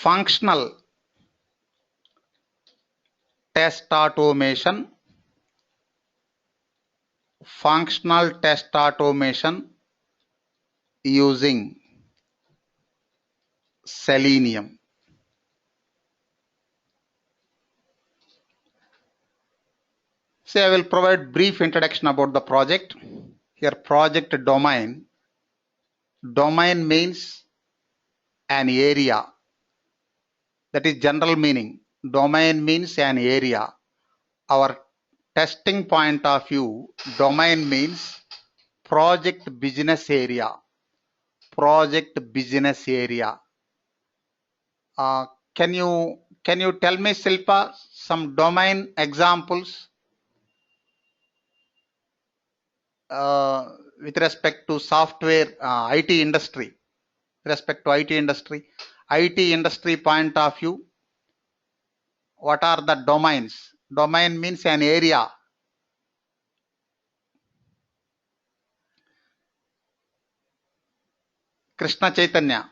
functional test automation, using Selenium. I will provide brief introduction about the project. Here, project domain. Domain means an area. That is general meaning. Domain means an area. Our testing point of view, domain means project business area. Project business area. Can you tell me, Silpa, some domain examples with respect to software IT industry? Respect to IT industry, IT industry point of view, what are the domains? Domain means an area. Krishna Chaitanya.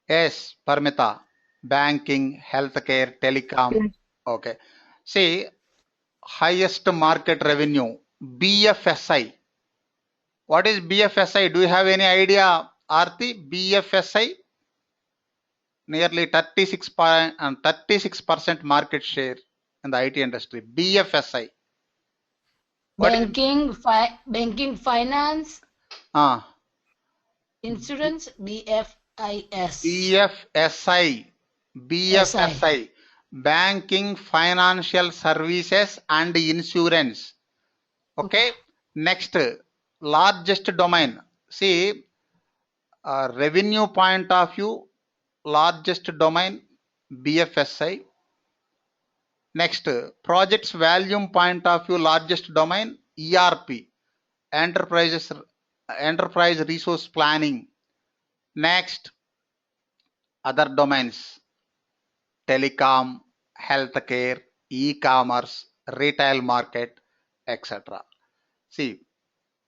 Yes, Parmita. Banking, healthcare, telecom. Okay. See, highest market revenue, BFSI. What is BFSI? Do you have any idea, Aarti? BFSI? Nearly 36% market share in the IT industry. BFSI. Banking, finance, insurance, BFSI. Banking, financial services and insurance. Okay. Next, largest domain. See, revenue point of view, largest domain, BFSI. Next, projects volume point of view, largest domain, ERP, enterprise resource planning. Next, other domains, telecom, healthcare, e-commerce, retail market, etc. See,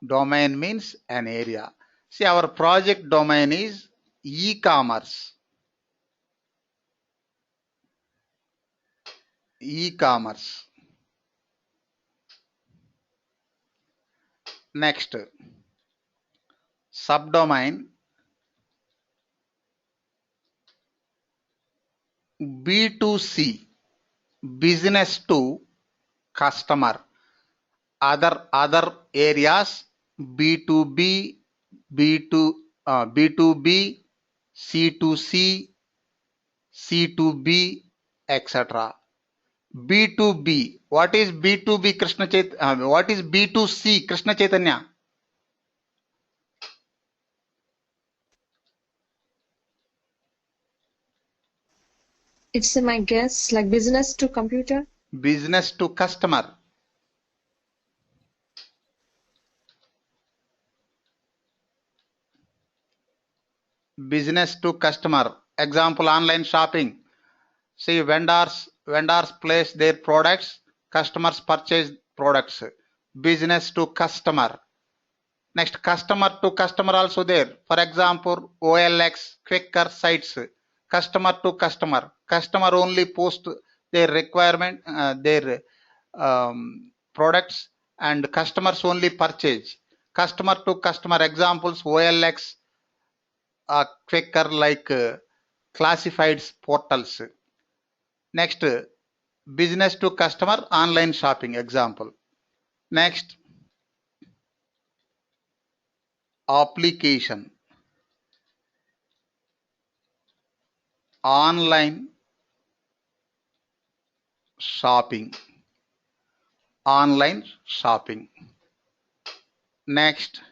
domain means an area. See, our project domain is e-commerce. E-commerce. Next, subdomain B2C, business to customer. Other areas, B2B, B2B, C2C, C2B, etc. B2B. What is B2B, Krishna Chaitanya? What is B2C, Krishna Chaitanya? It's my guess, like business to computer. Business to customer. Business to customer. Example, online shopping. See, vendors place their products, customers purchase products. Business to customer. Next, customer to customer also there. For example, OLX, quicker sites. Customer to customer. Customer only post their requirement, their products, and customers only purchase. Customer to customer examples, OLX, quicker, like classifieds portals. Next, business to customer, online shopping example. Next, application, online shopping, online shopping. Next,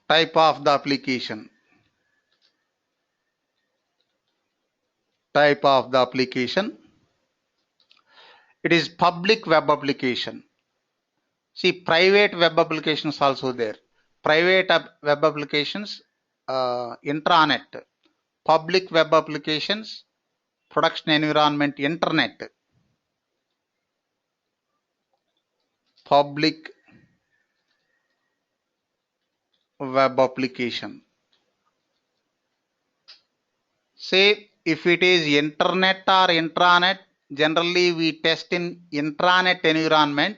type of the application. Type of the application. It is public web application. See, private web applications also there. Private web applications, intranet. Public web applications, production environment, internet. Public web application. Say if it is internet or intranet, generally we test in intranet environment.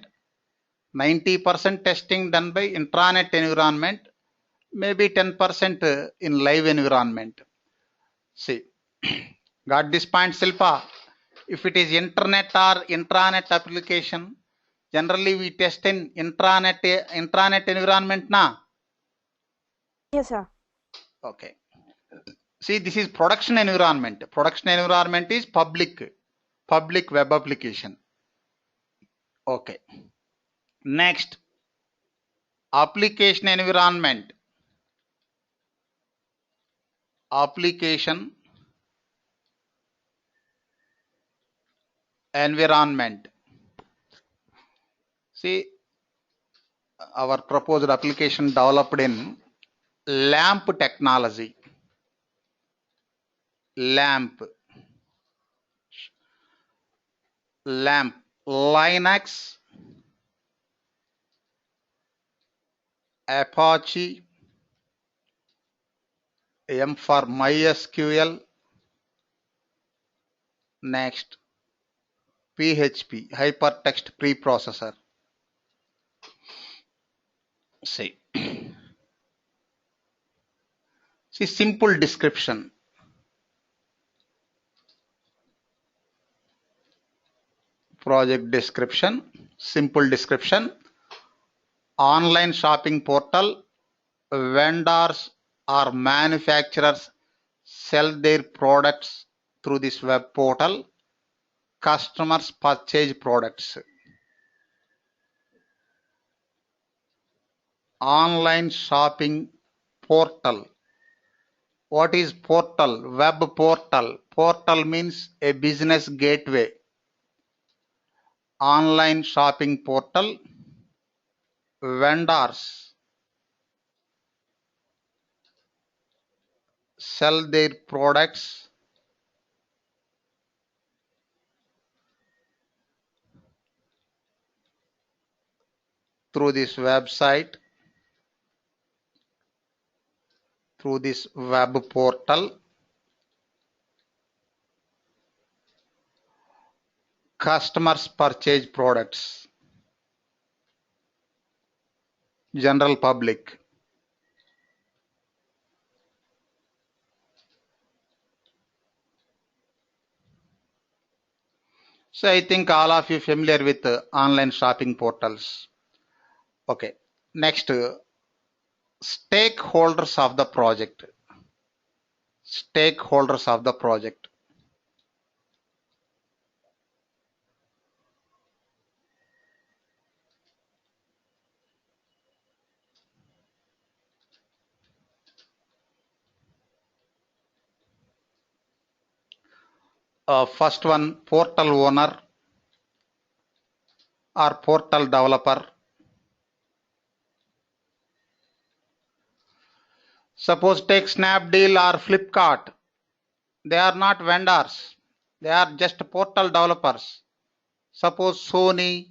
90% testing done by intranet environment, maybe 10% in live environment. See, got this point, Silpa? If it is internet or intranet application, generally we test in intranet environment na. Yes, sir. Okay. See, this is production environment. Production environment is public web application. Okay. Next, application environment. Application environment. See, our proposed application developed in LAMP technology. LAMP. Linux, Apache, M for MySQL. Next, PHP, hypertext preprocessor. See, simple description. Project description, simple description. Online shopping portal, vendors or manufacturers sell their products through this web portal. Customers purchase products. Online shopping portal. What is portal? Web portal. Portal means a business gateway. Online shopping portal. Vendors sell their products through this website, through this web portal. Customers purchase products. General public. So I think all of you familiar with online shopping portals. Okay. Next, stakeholders of the project. Stakeholders of the project. First one, portal owner or portal developer. Suppose take Snapdeal or Flipkart. They are not vendors. They are just portal developers. Suppose Sony,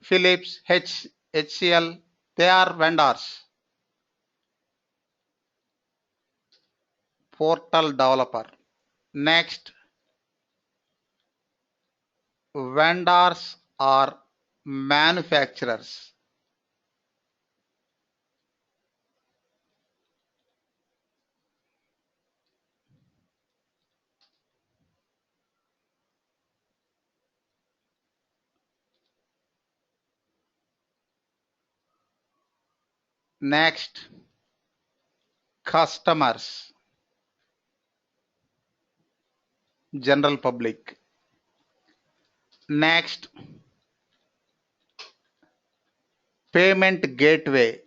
Philips, HCL, they are vendors. Portal developer. Next, vendors are manufacturers. Next, customers, general public. Next, payment gateway.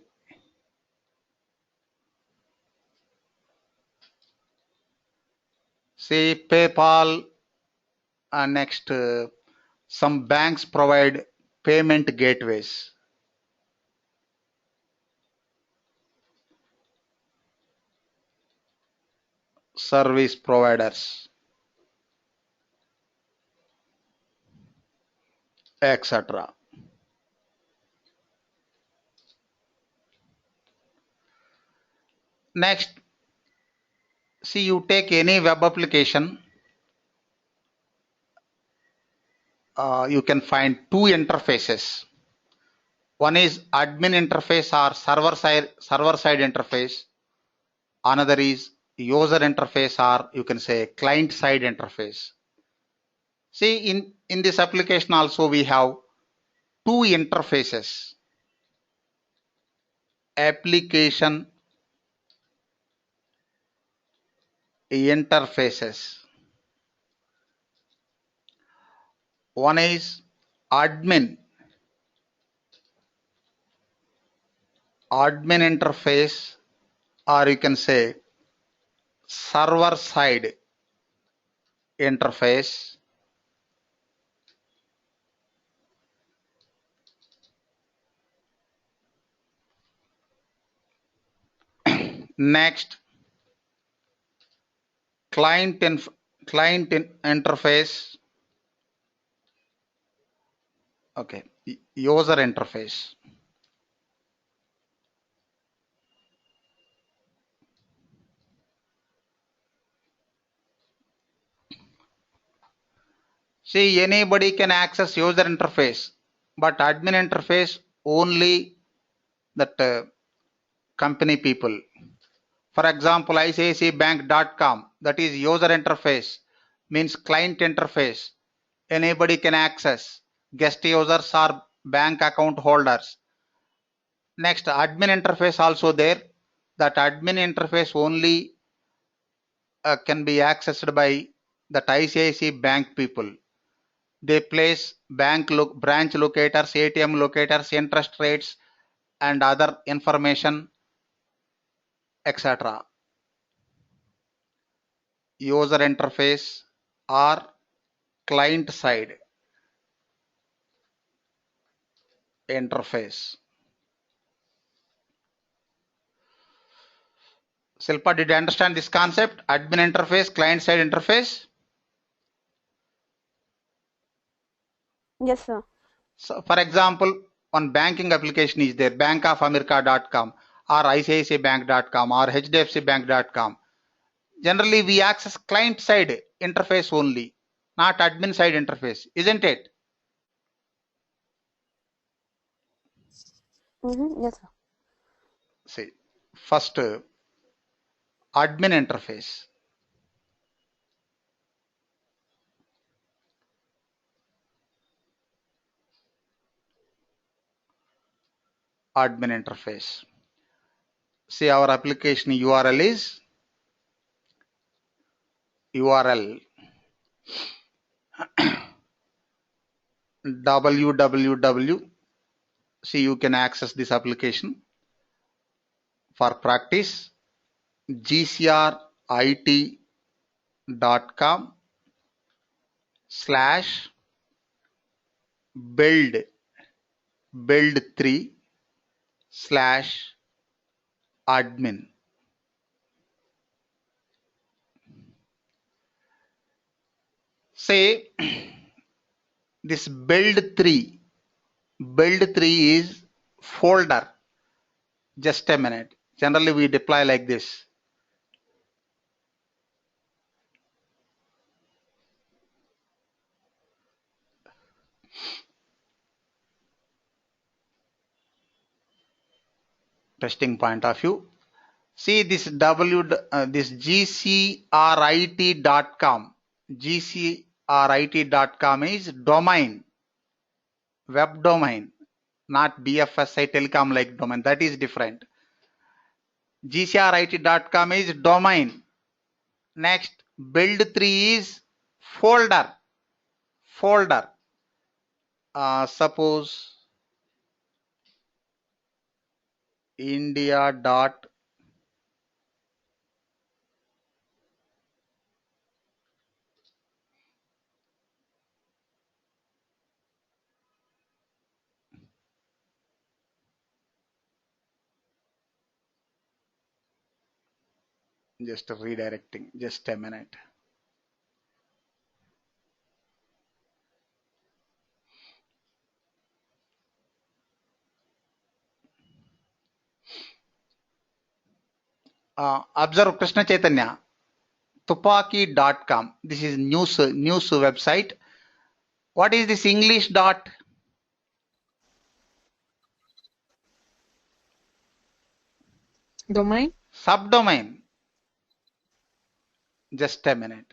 Say PayPal. Next, some banks provide payment gateways. Service providers, etc. Next, See, you take any web application, you can find two interfaces. One is admin interface or server side interface. Another is user interface, or you can say client side interface. See, in this application also we have two interfaces. Application interfaces. One is admin interface, or you can say server side interface. Next, interface. Okay, user interface. See, anybody can access user interface, but admin interface only that company people. For example, ICICIbank.com, that is user interface, means client interface. Anybody can access, guest users or bank account holders. Next, admin interface also there. That admin interface only can be accessed by that ICICI bank people. They place branch locators, ATM locators, interest rates, and other information, etc. User interface or client side interface. Silpa, did you understand this concept? Admin interface, client side interface. Yes, sir. So, for example, one banking application is there, bankofamerica.com or ICICIbank.com or HDFCbank.com. Generally, we access client side interface only, not admin side interface, isn't it? Yes, sir. See, first admin interface. Admin interface. See, our application URL is URL www. See, you can access this application for practice. gcr.it.com/build3/admin. Say this build3 is folder. Just a minute. Generally we deploy like this. Testing point of view. See this this gcrit.com. gcrit.com is domain, web domain, not BFSI telecom like domain. That is different. gcrit.com is domain. Next, build3 is folder. Suppose India dot just redirecting. Just a minute. Observe Krishna Chaitanya. tupaki.com. This is news website. What is this English dot? Domain? Subdomain. Just a minute.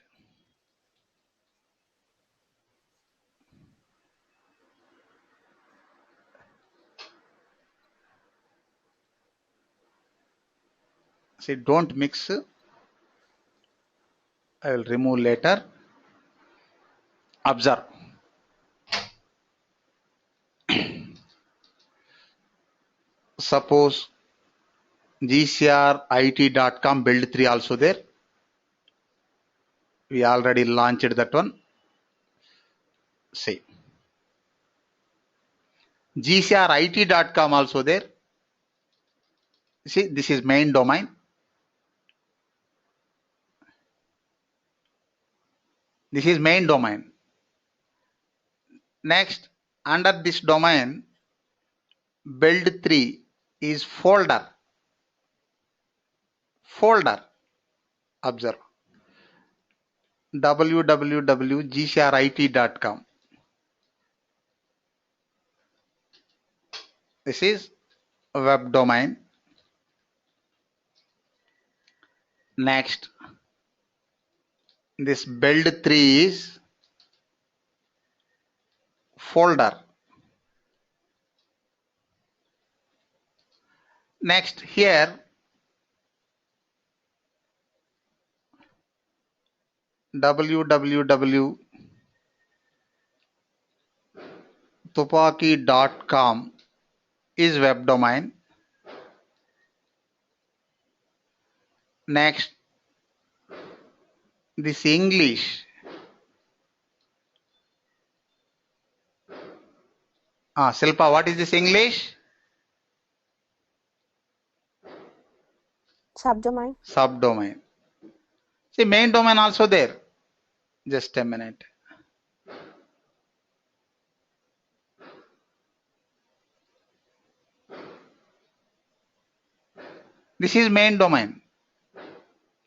See, don't mix. I will remove later. Observe. Suppose gcrit.com build 3 also there. We already launched that one. See. gcrit.com also there. See, this is main domain. This is main domain. Next, under this domain, build 3 is folder. Folder. Observe. www.gcrit.com. This is web domain. Next, this build 3 is folder. Next, here www.tupaki.com is web domain. Next, this English. Silpa, what is this English? Subdomain. Subdomain. See, main domain also there. Just a minute. This is main domain.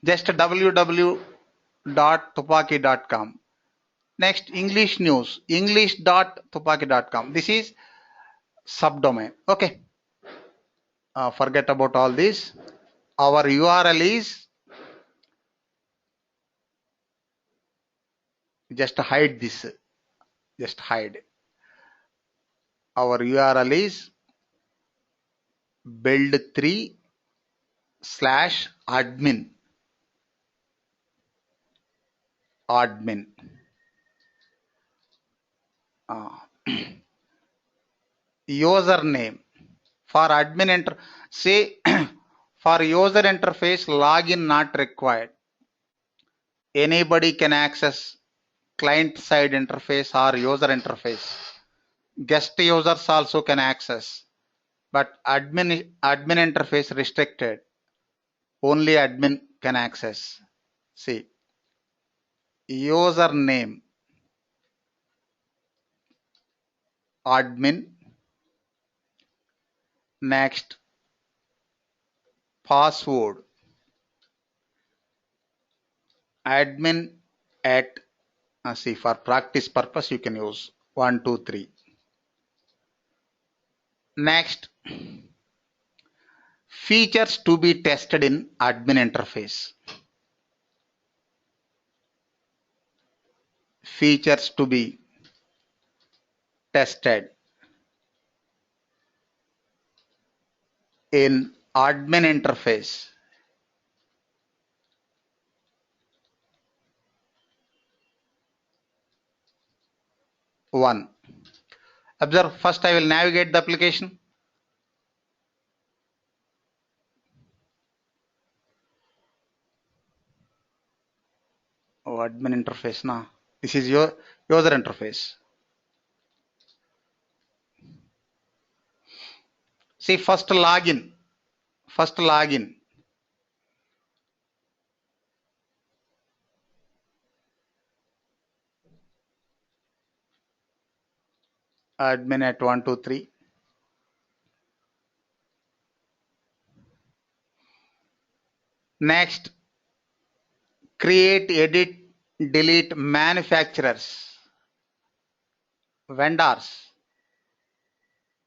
Just www.tupaki.com. Next, English news. English.tupaki.com. This is subdomain. Okay. Forget about all this. Our URL is, just hide this. Just hide. Our URL is build3/admin. Admin. Username. For admin enter, say for user interface, login not required. Anybody can access client side interface or user interface. Guest users also can access, but admin interface restricted. Only admin can access. See, username admin. Next, password admin at, see, for practice purpose you can use 1 2 3. Next, features to be tested in admin interface. Features to be tested in admin interface. One. Observe, first I will navigate the application. Admin interface na. This is your user interface. See, first login. First login. Admin at 1 2 3. Next, create, edit, delete manufacturers, vendors.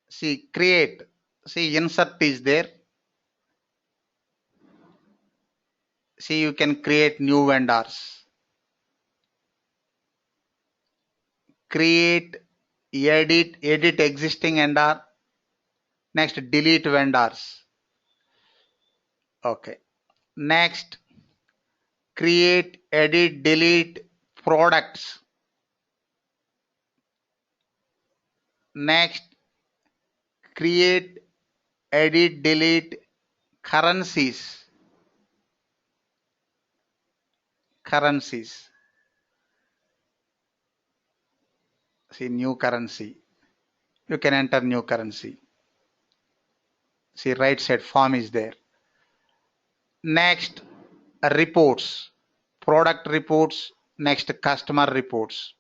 See, create, see, insert is there. See, you can create new vendors. Create, edit existing vendor. Next, delete vendors. Okay. Next, create, edit, delete products. Next, create, edit, delete currencies. See, new currency. You can enter new currency. See, right side form is there. Next, reports, product reports. Next, customer reports.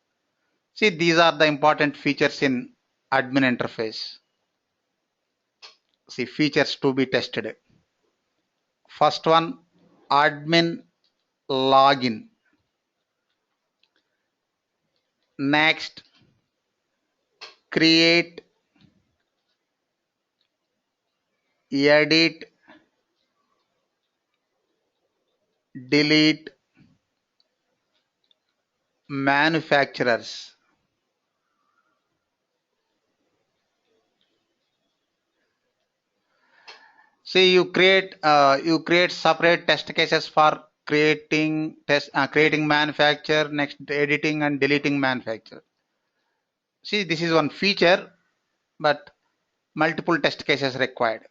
See, these are the important features in admin interface. See, features to be tested. First one, admin login. Next, create, edit, delete manufacturers. See, you create separate test cases for creating manufacture, next editing and deleting manufacture. See, this is one feature, but multiple test cases required.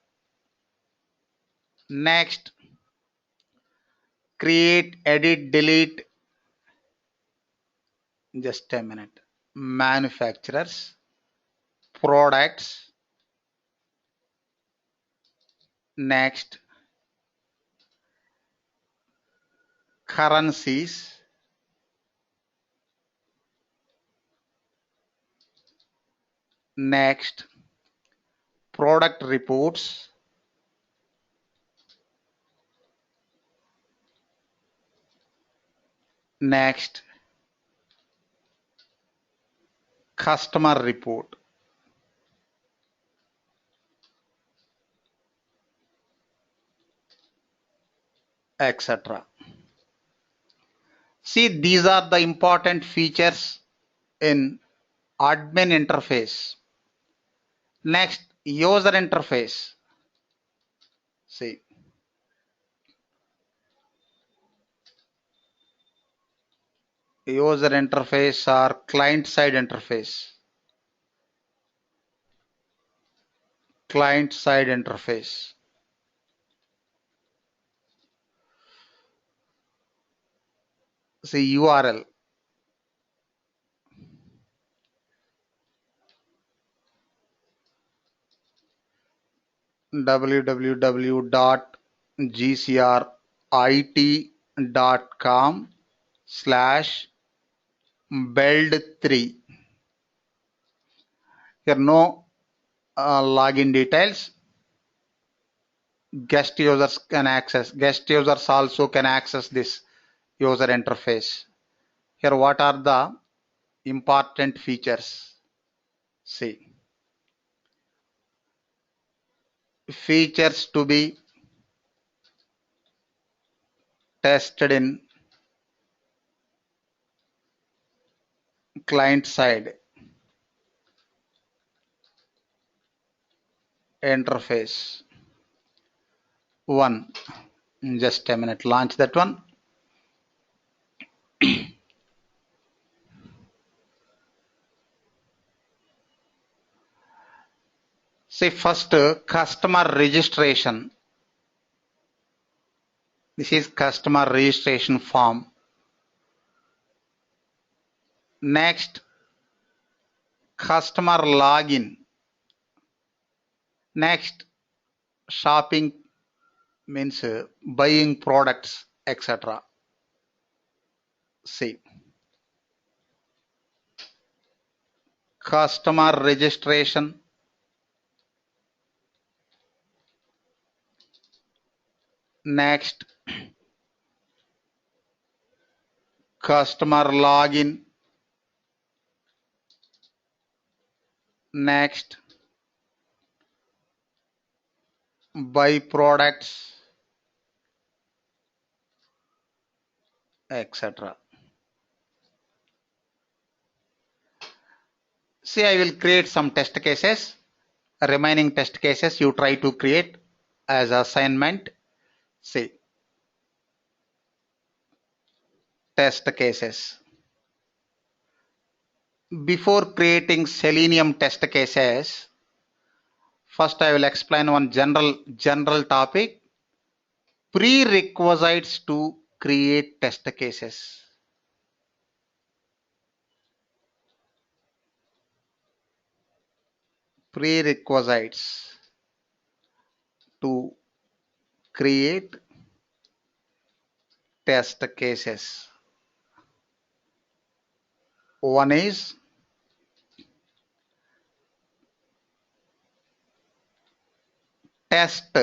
Next, create, edit, delete, just a minute, manufacturers, products. Next, currencies. Next, product reports. Next, customer report, etc. See, these are the important features in admin interface. Next, user interface. See, user interface or client side interface. Client side interface. See, URL. www.gcrit.com/build3. Here no login details. Guest users also can access this user interface. Here what are the important features? See, features to be tested in client side interface. One, just a minute, launch that one. See, first customer registration. This is customer registration form. Next, customer login. Next, shopping means buying products, etc. See, customer registration. Next, customer login. Next, buy products, etc. See, I will create some test cases. Remaining test cases you try to create as assignment. See, test cases. Before creating Selenium test cases, first I will explain one general topic. Prerequisites to create test cases. Prerequisites to create test cases. One is test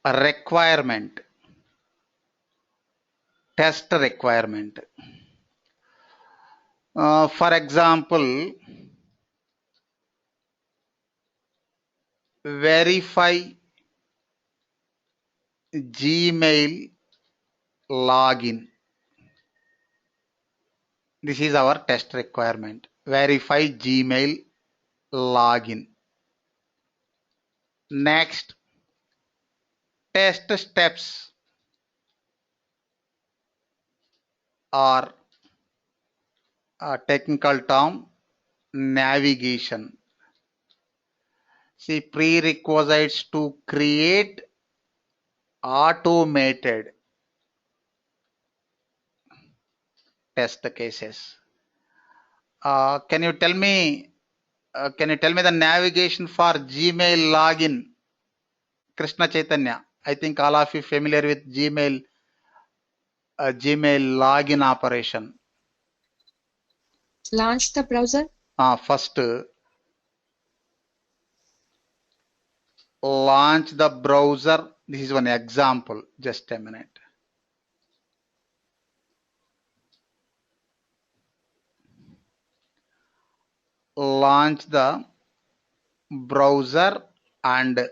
requirement. Test requirement. For example, verify Gmail login. This is our test requirement. Verify Gmail login. Next, test steps are a technical term, navigation. See, prerequisites to create automated test cases. Can you tell me the navigation for Gmail login? Krishna Chaitanya. I think all of you familiar with Gmail login operation. Launch the browser. First, launch the browser. This is one example. Just a minute. Launch the browser and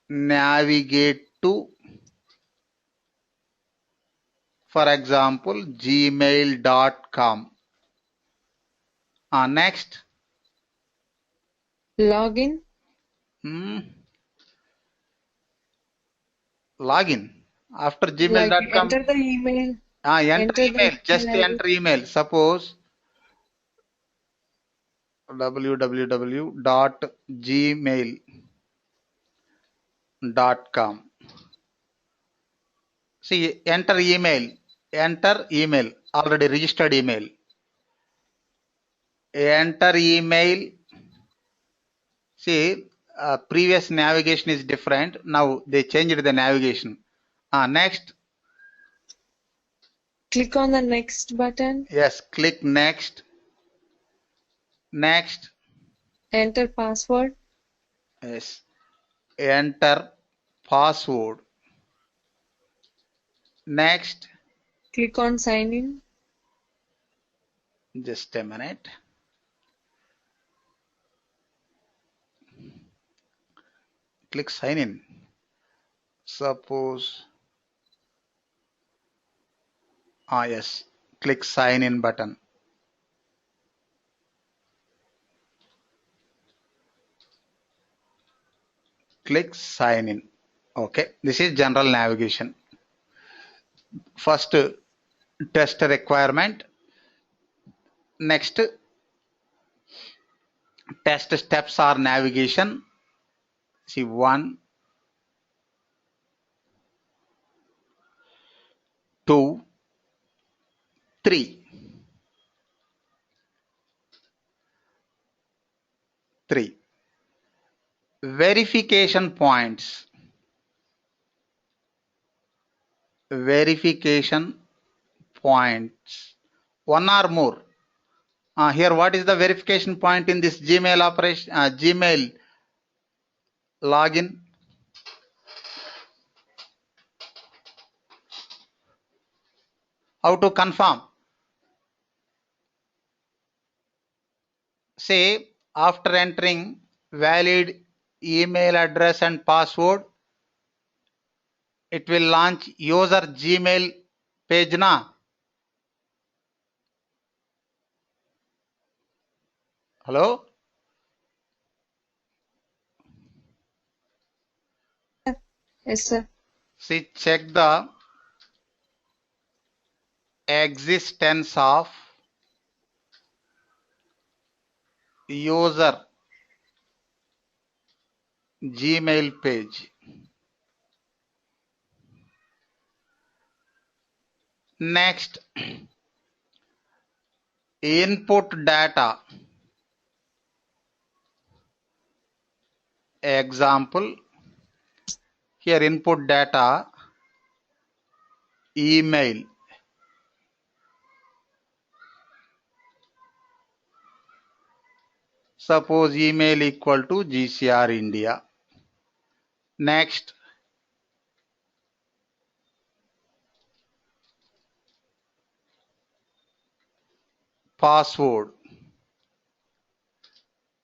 navigate to, for example, gmail.com. Next. Login. Login. After Like gmail.com. enter the email. Enter email. Just email enter email. Suppose www.gmail.com. See, enter email. Enter email. Already registered email. Enter email. See, previous navigation is different. Now they changed the navigation. Next. Click on the next button. Yes, click next. Next. Enter password. Yes. Enter password. Next. Click on sign in. Just a minute. Click sign in. Suppose. Yes. Click sign in button. Click sign in. Okay. This is general navigation. First, test requirement. Next, test steps are navigation. See, 1, 2, 3. 3. Verification points. Verification points. One or more. Here, what is the verification point in this Gmail operation? Gmail login. How to confirm? Say, after entering valid email address and password, it will launch user Gmail page na. Hello? Yes, sir. See, check the existence of user Gmail page. Next, input data. Example, here input data, email. Suppose email equal to GCR India. Next, password.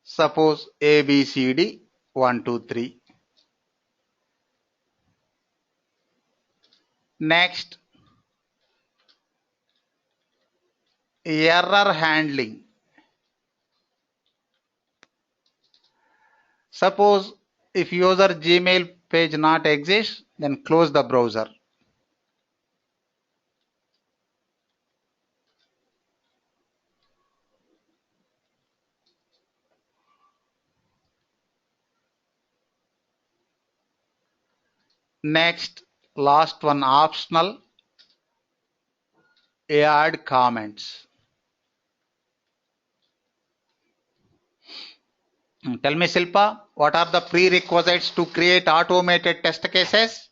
Suppose ABCD 123. Next, error handling. Suppose if user Gmail page not exists, then close the browser. Next, last one optional, add comments. Tell me, Silpa, what are the prerequisites to create automated test cases?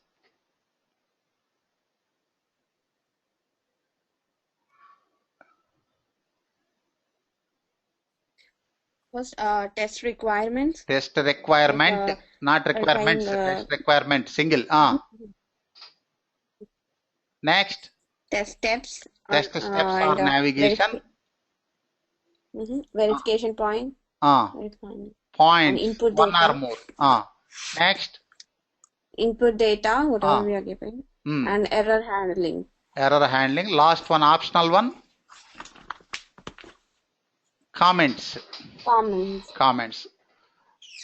First, test requirements. Test requirement, Like, not requirements, test requirement, single. Next, test steps test steps or and navigation. verification point. And Points, input one data. or more. Next, Input data, whatever we are giving, and error handling. Error handling. Last one, optional one. Comments. Comments.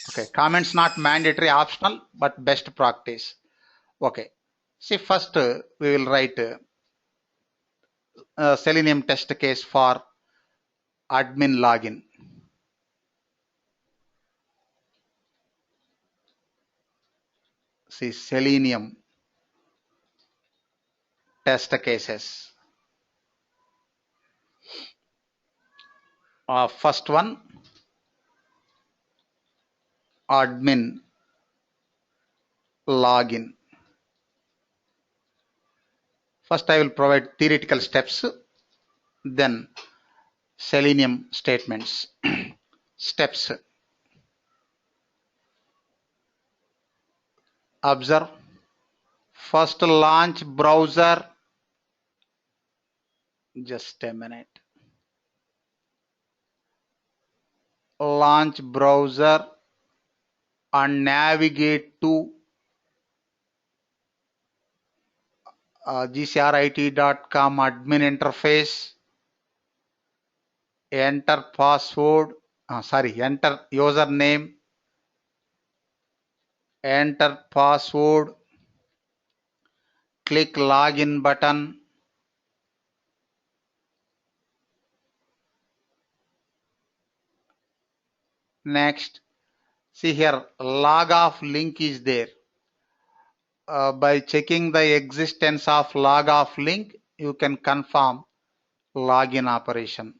Okay, comments not mandatory, optional, but best practice. Okay. See, first we will write Selenium test case for admin login. See, Selenium test cases. First one, admin login. First, I will provide theoretical steps, then Selenium statements. Steps. Observe. First, launch browser. Just a minute. Launch browser and navigate to gcrit.com admin interface. Enter password. Enter username. Enter password. Click login button. Next, see here, log off link is there. By checking the existence of log off link, you can confirm login operation.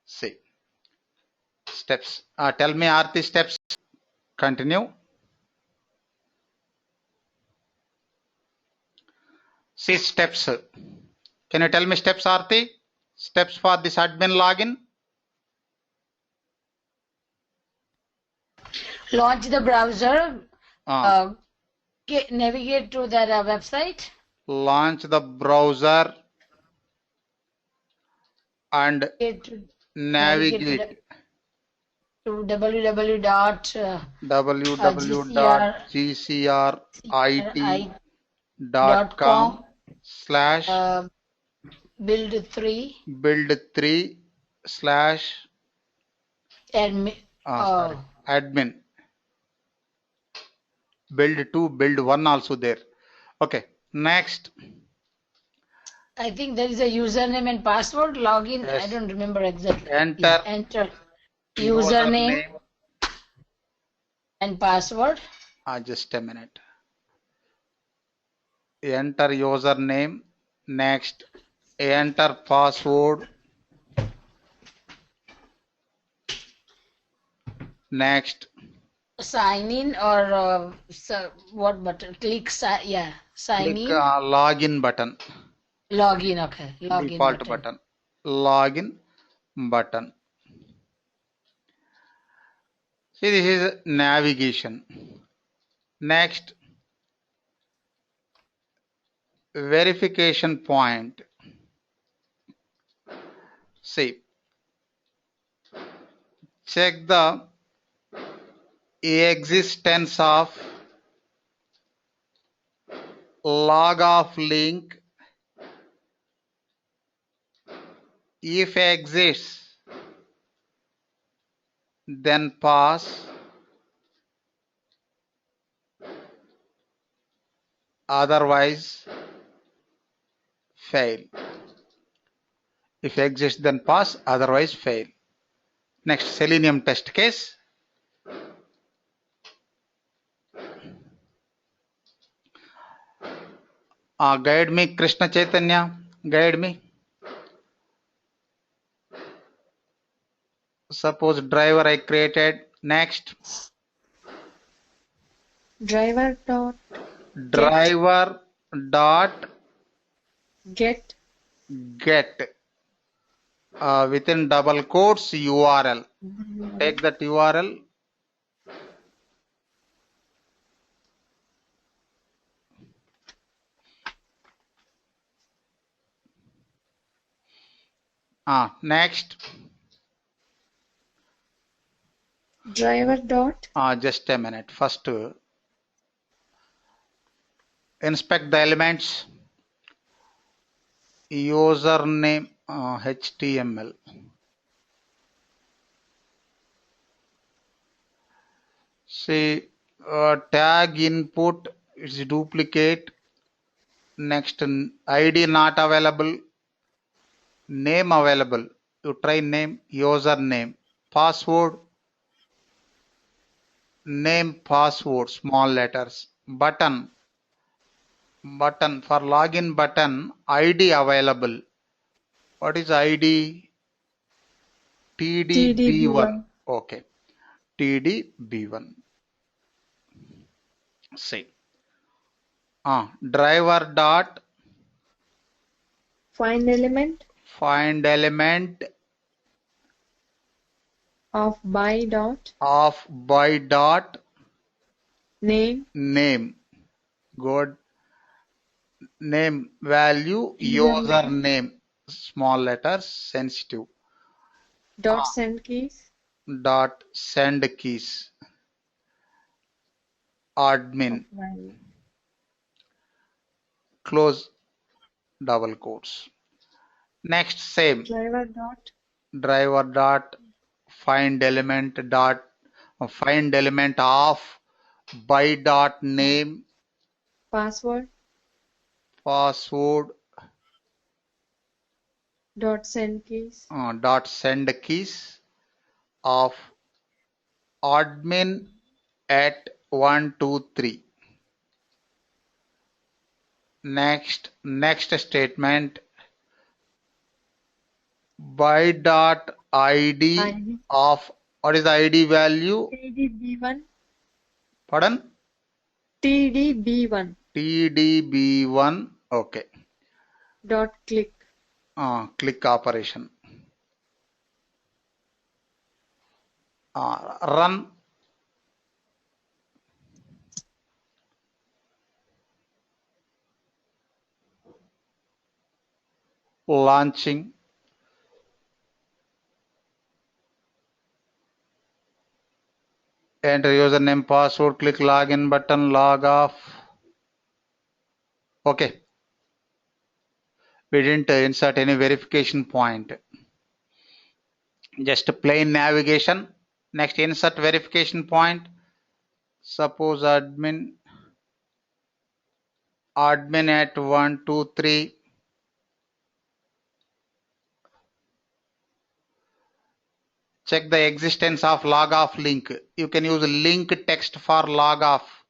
See, steps. Tell me, are the steps? Continue. See, steps. Can you tell me steps, Aarti? Steps for this admin login? Launch the browser. navigate to that website. Launch the browser and navigate to www.gcrit.com slash build3 slash admin. Build1 also there. Okay, next. I think there is a username and password. Login. Yes. I don't remember exactly. Enter username and password. Just a minute. Enter username. Next, enter password. Next. Sign in or what button? Click sign in. Login button. Login, okay. Default button. Login button. See, this is navigation. Next, verification point. See, check the existence of log of link. If exists, then pass. Otherwise, fail. If exists, then pass. Otherwise, fail. Next, Selenium test case. Guide me, Krishna Chaitanya. Guide me. Suppose driver I created. Next. Driver dot get within double quotes URL. Take that URL. Next. Driver dot. Just a minute. First, inspect the elements. Username HTML. See, tag input is duplicate. Next, ID not available. Name available. You try name, username, password, name, password, small letters, button for login button, ID available. What is ID? TDB1. Okay, TDB1. See, driver dot find element of by dot name good name value username small letters sensitive dot send keys admin close double quotes. Next, same driver dot find element of by dot name password dot send keys of admin at 123. Next statement by dot ID of what is the ID value? TDB1. Pardon? TDB1. TDB1. Okay. Dot click. Click operation. Run. launching, enter username, password, click login button, log off. Okay, we didn't insert any verification point, just plain navigation. Next, insert verification point. Suppose admin at 123. Check the existence of log off link. You can use link text for log off.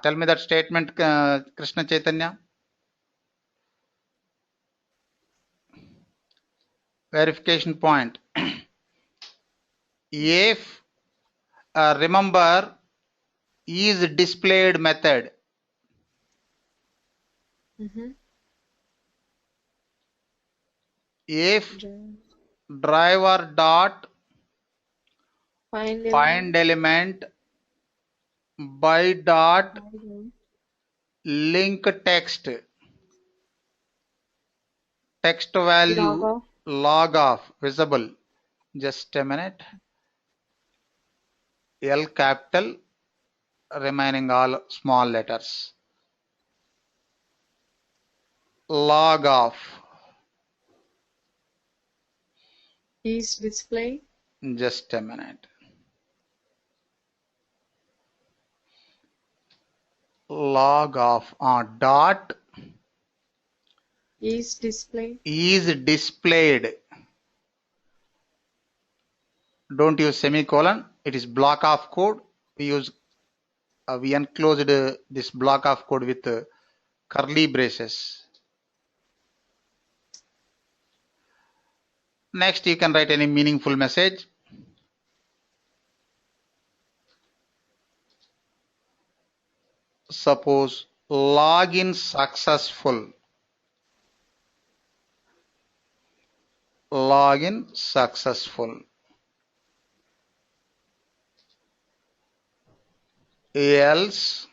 Tell me that statement, Krishna Chaitanya. Verification point. If remember is displayed method. If driver dot find element by dot link text value log off visible. Just a minute. L capital, remaining all small letters. Log off is display. Just a minute. Log off dot Is displayed. Don't use semicolon. It is block of code. We enclosed this block of code with curly braces. Next, you can write any meaningful message. Suppose login successful. Login successful. Else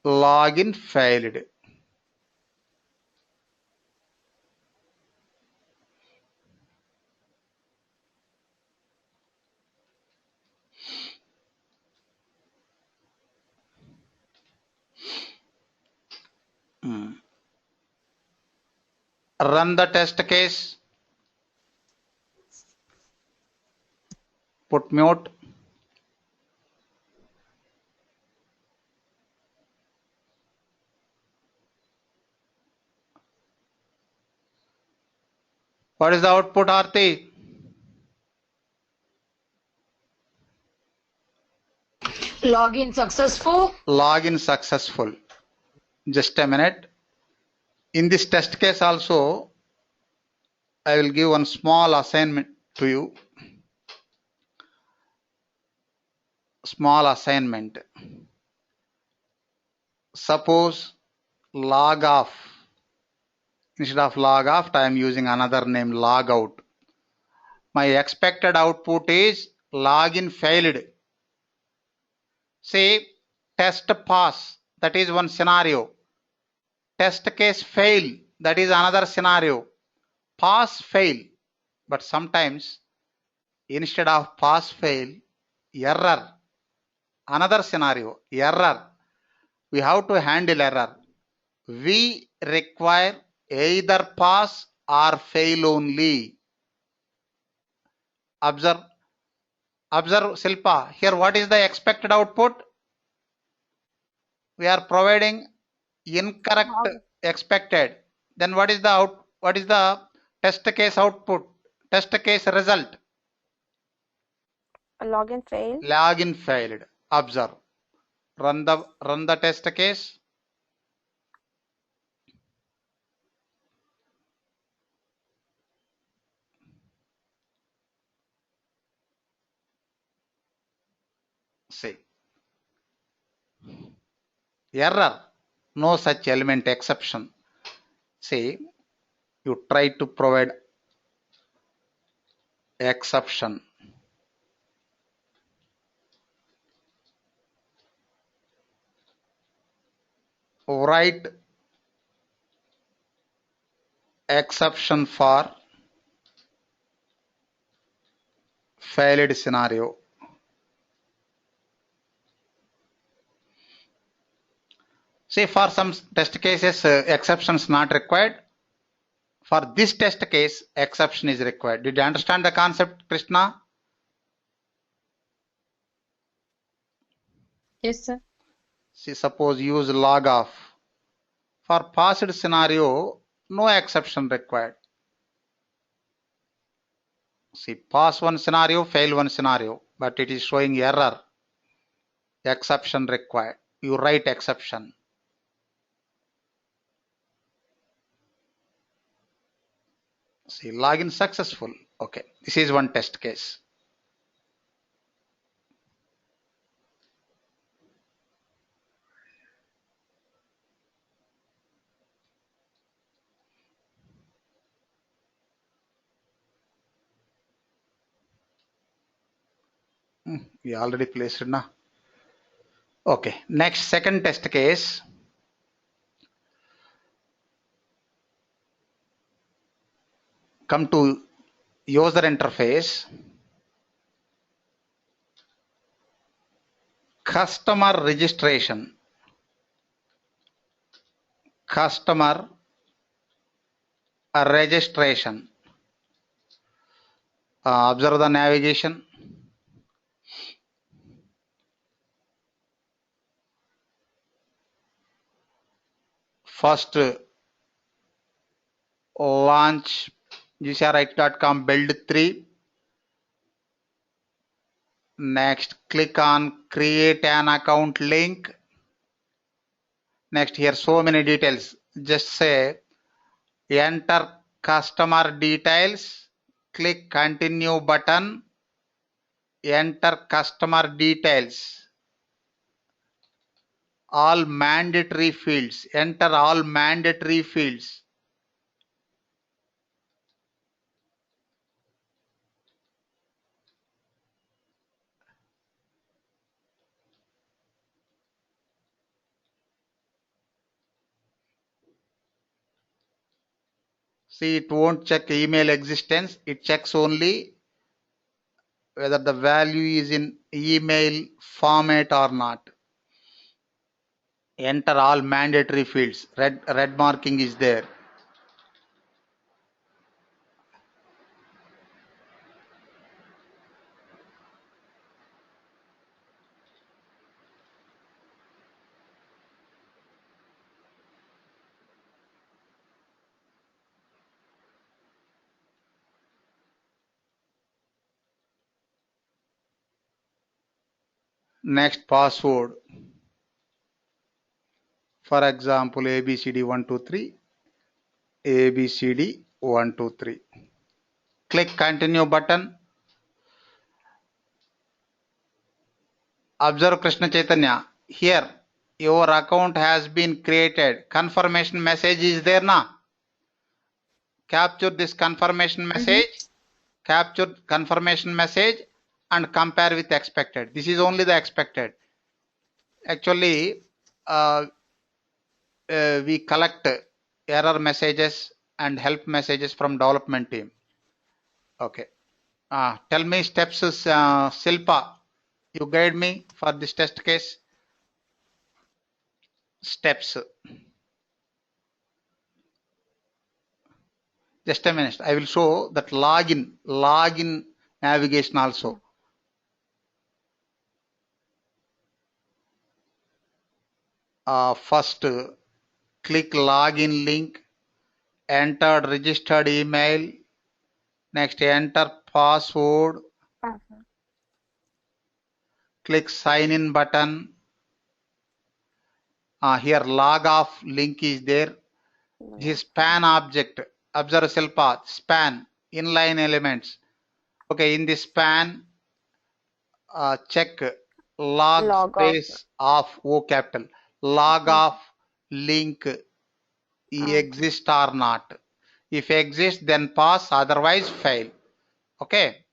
login failed. Run the test case. Put mute. What is the output, Aarti? Login successful. Login successful. Just a minute. In this test case also, I will give one small assignment to you. Small assignment. Suppose log off. Instead of log off, I am using another name, log out. My expected output is login failed. Say test pass, that is one scenario. Test case fail, that is another scenario. Pass fail, but sometimes instead of pass fail, error. Another scenario, error. We have to handle error. We require either pass or fail only. Observe Silpa. Here what is the expected output? We are providing incorrect expected. Then what is the test case output? Test case result? Login failed. Login failed. Observe. Run the test case. See. Error. No such element exception. See, you try to provide exception. Write exception for failed scenario. See, for some test cases, exceptions not required. For this test case, exception is required. Did you understand the concept, Krishna? Yes, sir. See, suppose use log off. For passed scenario, no exception required. See, pass one scenario, fail one scenario, but it is showing error. Exception required. You write exception. See, login successful. Okay, this is one test case. We already placed now. Okay, next second test case. Come to user interface. Customer registration. Customer registration. Observe the navigation. First, launch gcrit.com build 3. Next, click on create an account link. Next, here so many details. Just say enter customer details. Click continue button. Enter customer details. All mandatory fields. Enter all mandatory fields. See, it won't check email existence. It checks only whether the value is in email format or not. Enter all mandatory fields. Red marking is there. Next, password. For example, ABCD123, ABCD123. Click continue button. Observe Krishna Chaitanya. Here, your account has been created. Confirmation message is there now. Capture this confirmation message. Capture confirmation message and compare with expected. This is only the expected. Actually, we collect error messages and help messages from development team. Okay. Tell me steps, Silpa. You guide me for this test case. Steps. Just a minute. I will show that login navigation also. First, click login link. Enter registered email. Next, enter password. Click sign in button. Here log off link is there. This span object. Observe Silpa. Span. Inline elements. Okay, in this span, check log space off O capital. Log off link exist or not. If exist, then pass. Otherwise, fail. Okay.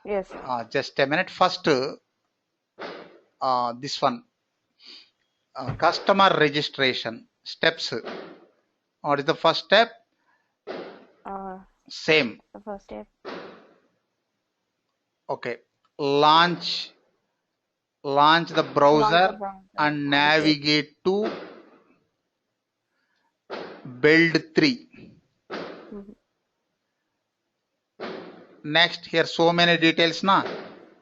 Yes. Just a minute. First, this one. Customer registration steps. What is the first step? Same. The first step. Okay. Launch the browser and navigate to build 3. Next, here so many details na.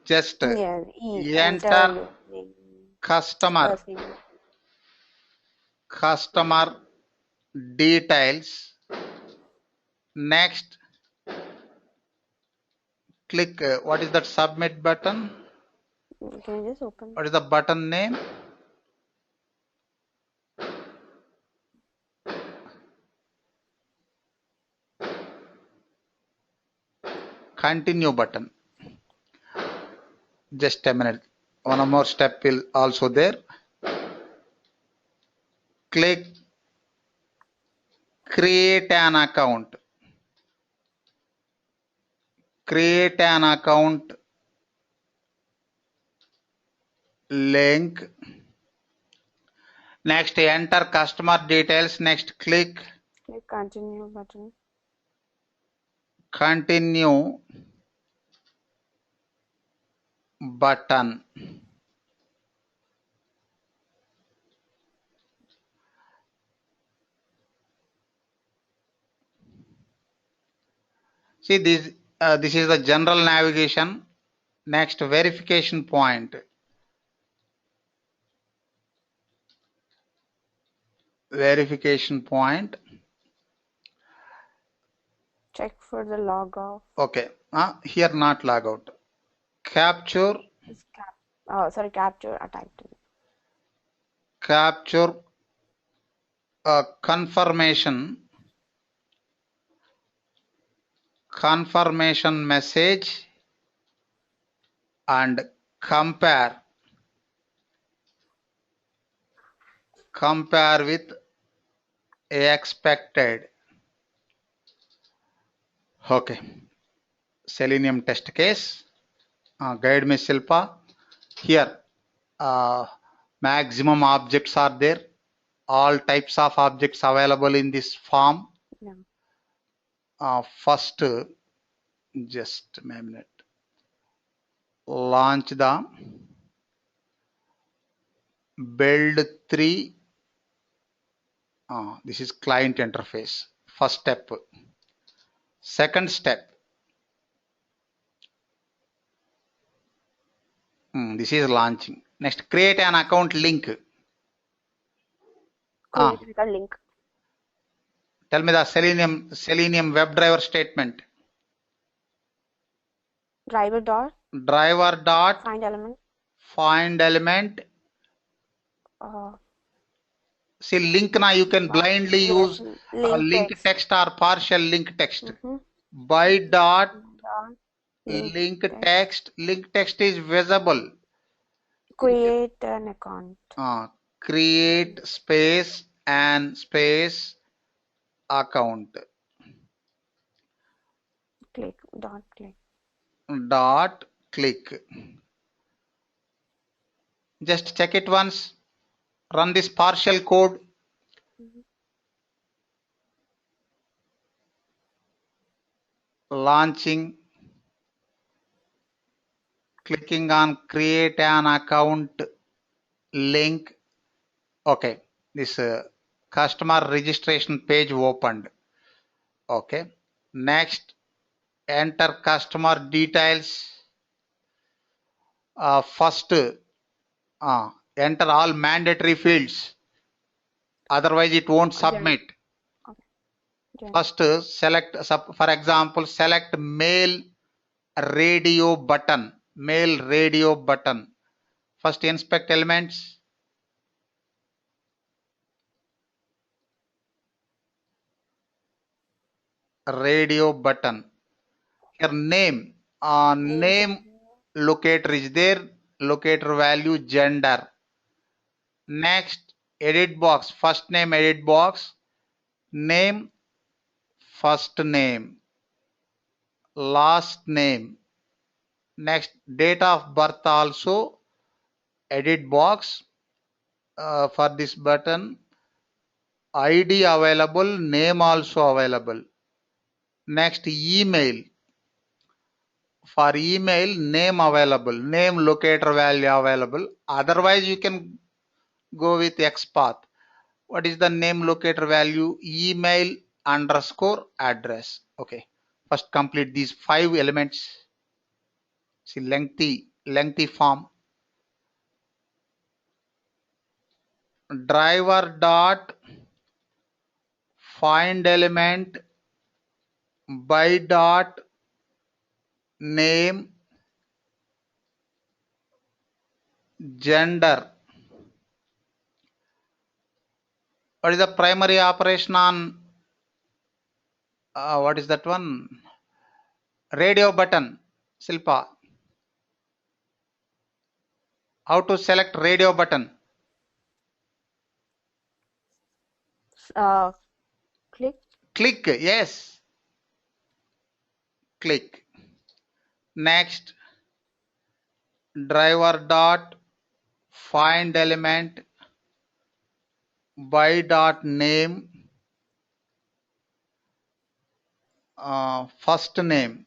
Just enter customer details. Next, click what is that submit button? Can you just open? What is the button name? Continue button. Just a minute. One more step will also there. Click create an account. Create an account link. Next, enter customer details. Next, click continue button. Continue button. See this. This is the general navigation. Next, verification point. Verification point. Check for the log off. Okay. Here not log out. Capture. Capture a title. Capture confirmation message and compare with expected. Okay. Selenium test case. Guide me Silpa. Here maximum objects are there. All types of objects available in this form. First, just a minute. Launch the build 3. This is client interface. First step. Second step. This is launching. Next, create an account link. Create a link. Tell me the Selenium WebDriver statement. Driver dot find element. See link now you can blindly use link text or partial link text. By dot link text. Link text is visible. Create an account. Create space and space account. Click. Dot click. Just check it once. Run this partial code. Launching. Clicking on create an account link. Okay. This customer registration page opened. Okay. Next, enter customer details. First, enter all mandatory fields. Otherwise, it won't submit. First, select, for example, select mail radio button. First, inspect elements. Radio button. Here name. Name locator is there. Locator value gender. Next, edit box. First name edit box. Name first name. Last name. Next, date of birth also edit box. For this button. ID available. Name also available. Next, email. For email, name available, name locator value available. Otherwise, you can go with XPath. What is the name locator value? Email underscore address. Okay. First complete these 5 elements. See, lengthy form. Driver dot find element by dot name gender. What is the primary operation on what is that one? Radio button. Silpa. How to select radio button? Click. Click. Yes. Click. Next, driver dot find element by dot name first name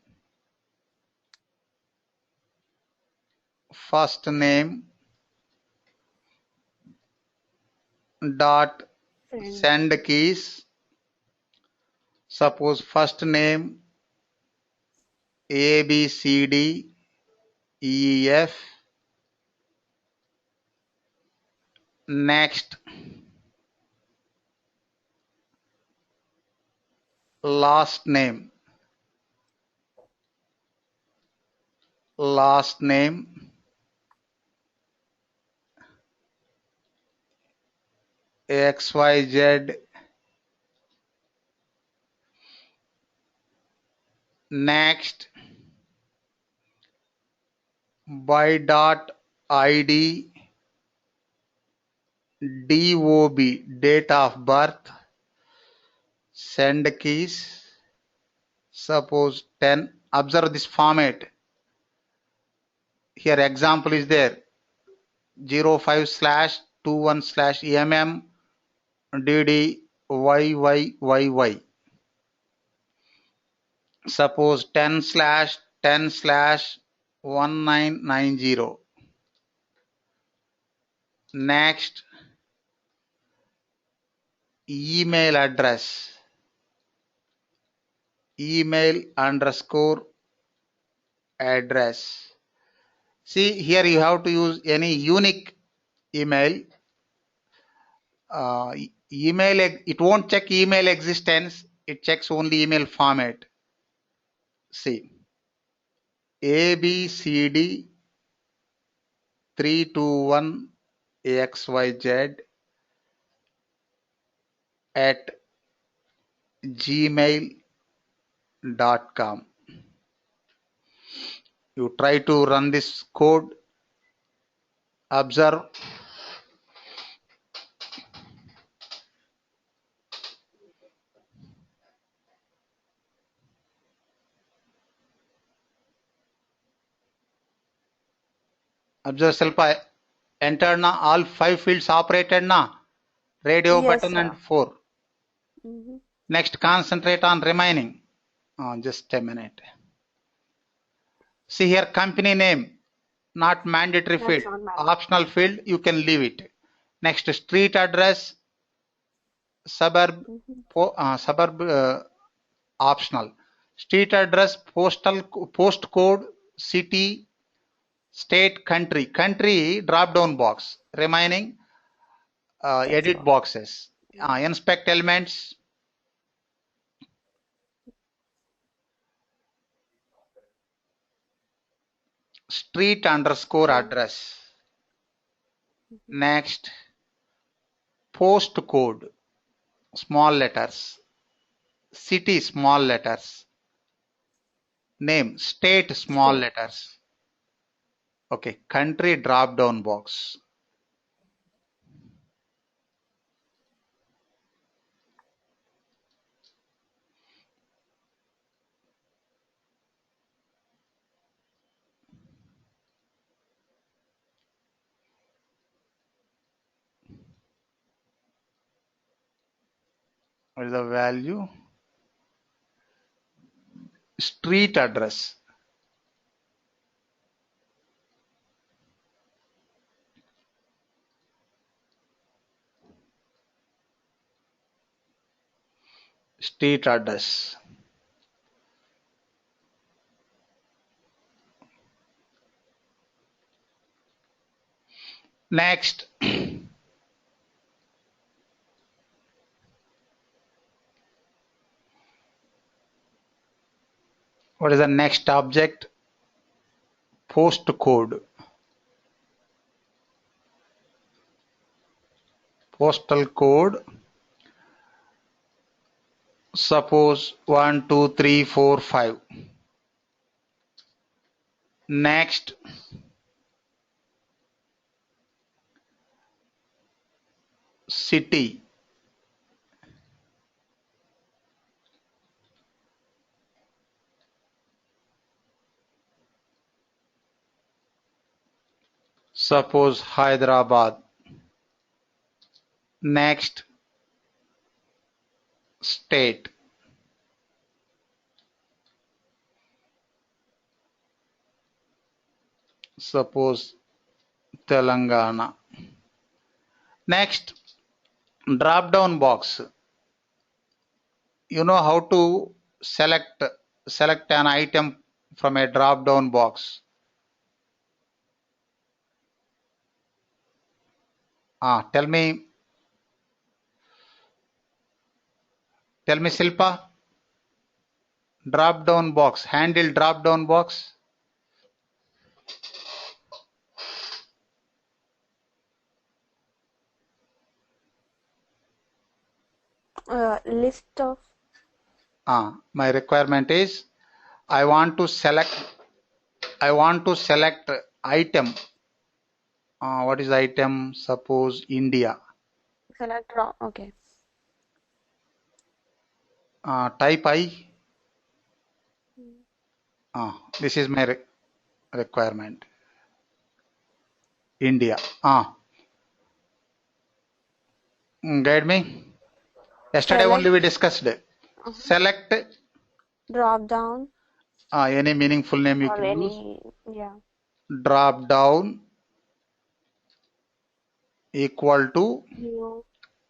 dot send keys. Suppose first name A B C D E F. Next, last name XYZ. Next, by dot ID DOB date of birth, send keys. Suppose 10. Observe this format. Here example is there. 05/21/mm DD YYYY. Suppose 10/10/1990. Next, email address email underscore address. See, here you have to use any unique email. Email, it won't check email existence, it checks only email format. See, ABCD 321 XYZ at gmail.com. You try to run this code, observe. Observe Selpa, enter na all 5 fields operated na, radio Yes, button sir. and 4. Next, concentrate on remaining. Just a minute. See here, company name, not mandatory That's field, not mandatory. optional field, you can leave it. Next, street address, suburb, optional. Street address, postcode, city, state, country. Country drop down box. Remaining edit boxes. Inspect elements. Street underscore address. Next, postcode, small letters. City, small letters. Name, state, small letters. Okay, country drop down box. What is the value? Street address. Street address. Next. What is the next object? Postcode. Postal code. Suppose 1, 2, 3, 4, 5. Next. City. Suppose Hyderabad. Next. State. Suppose Telangana. Next, drop down box. You know how to select an item from a drop down box. Tell me Silpa. Drop down box. Handle drop down box. List of. My requirement is I want to select item. What is the item? Suppose India. Select raw. Okay. Type I. This is my requirement. India. Guide me. Yesterday only we discussed. Select. Drop down. Any meaningful name you or can any, use. Yeah. Drop down equal to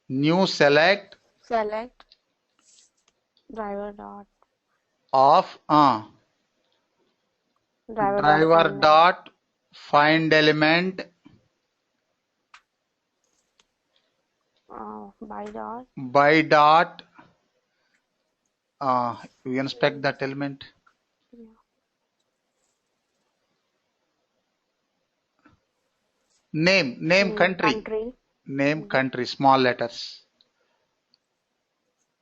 new select driver dot of driver dot find element by dot we inspect that element. Name country. Name country, small letters.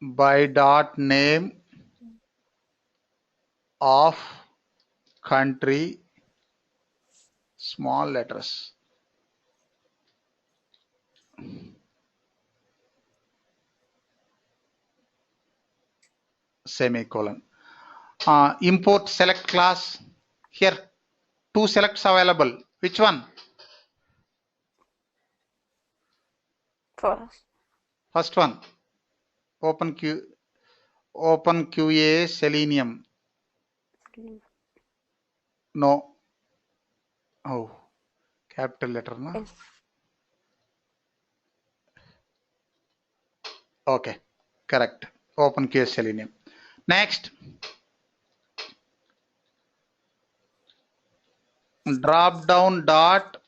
By dot name of country, small letters. Semicolon. Import select class. Here, two selects available. Which one? First one. Open QA Selenium. No. Oh, capital letter, no? Yes. Okay, correct. Open QA Selenium. Next. Drop down dot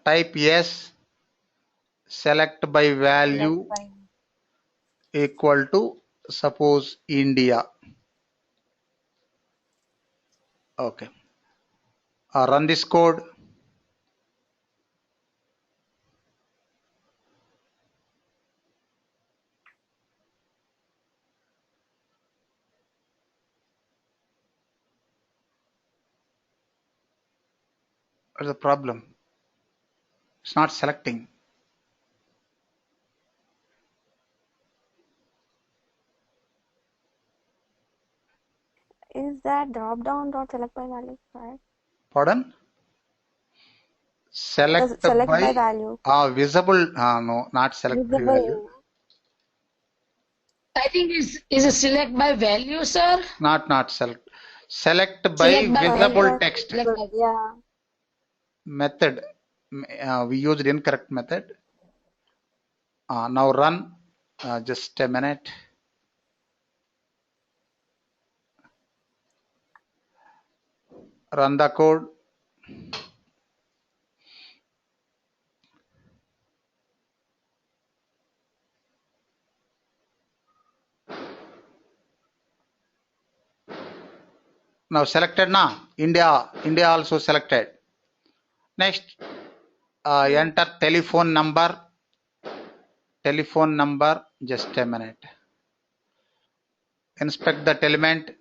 type yes, select by value equal to suppose India. Okay. Run this code. What's the problem? It's not selecting. Is that drop down dot select by value, right? Pardon? Select by value. Visible. No, not select by value. I think is a select by value, sir? Not select. Select by visible text. Yeah. Method. We used incorrect method. Now run. Just a minute. Run the code. Now selected na. India also selected. Next, enter telephone number. Telephone number. Just a minute. Inspect that element.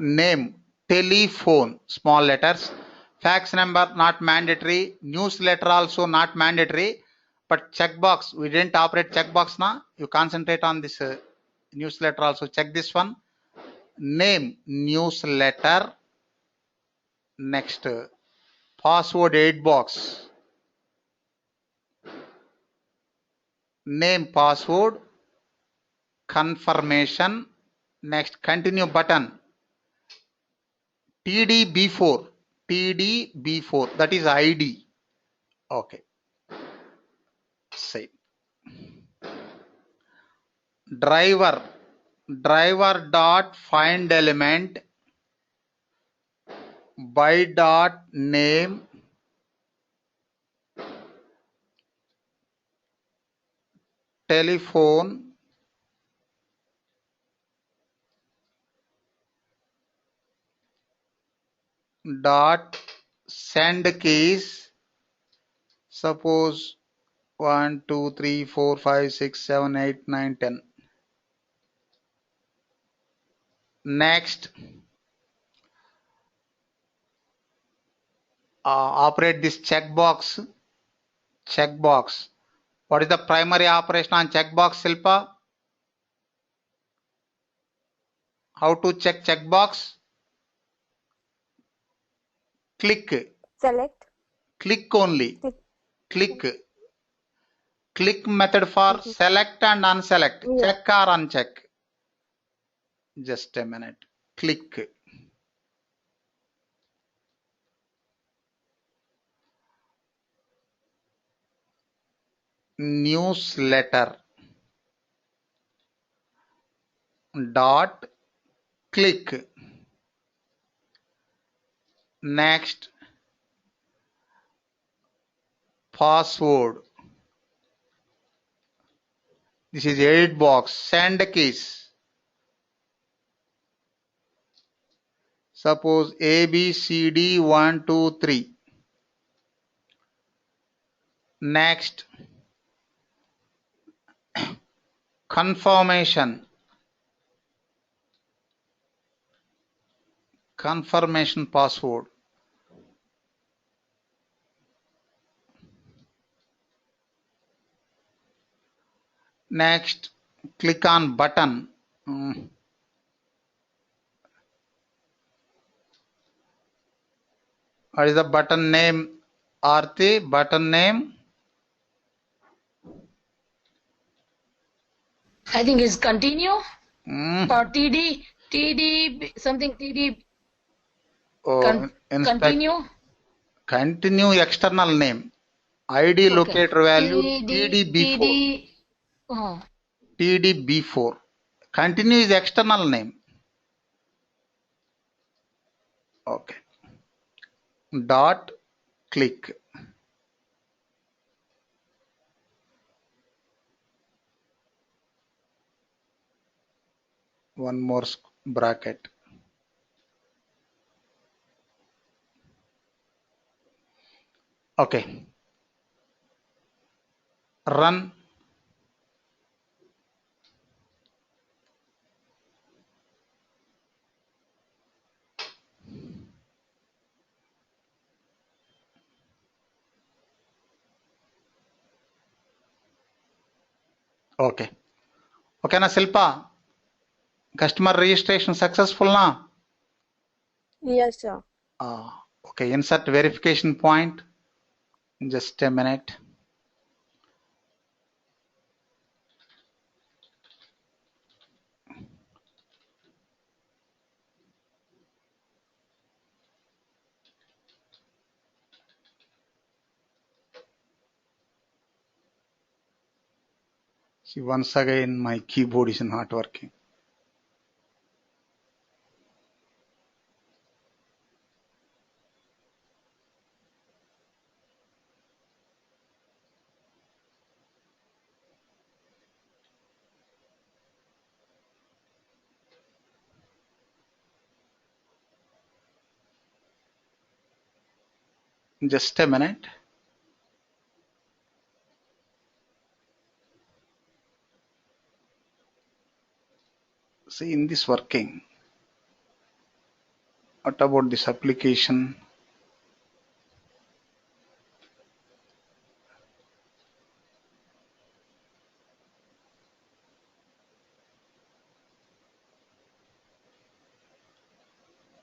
Name. Telephone. Small letters. Fax number not mandatory. Newsletter also not mandatory. But checkbox. We didn't operate checkbox na. You concentrate on this newsletter also. Check this one. Name. Newsletter. Next. Password 8 box. Name password. Confirmation. Next continue button. TDB4. TDB4. That is ID. Okay. Save. Driver. Driver dot find element by dot name telephone dot send keys. Suppose 1 2 3 4 5 6 7 8 9 10. Next, operate this checkbox. Checkbox. What is the primary operation on checkbox, Silpa? How to check checkbox? Click. Select. Click only. Click. Click method for select and unselect. Yeah. Check or uncheck. Just a minute. Click. Newsletter. Dot. Click. Next. Password. This is 8 box. Send keys. Suppose A, B, C, D, 1, 2, 3. Next. Confirmation. Confirmation password. Next, click on button. What is the button name? Aarti, button name? I think it's continue or TD something TD. Continue. Continue external name. ID Okay. locator value TDB4. TDB4. Continue is external name. Okay. Dot click. One more bracket. Okay. Run. Okay. Okay na Silpa? Customer registration successful na? Yes, sir. Okay, insert verification point. Just a minute. See, once again my keyboard is not working. Just a minute. See, in this working, what about this application?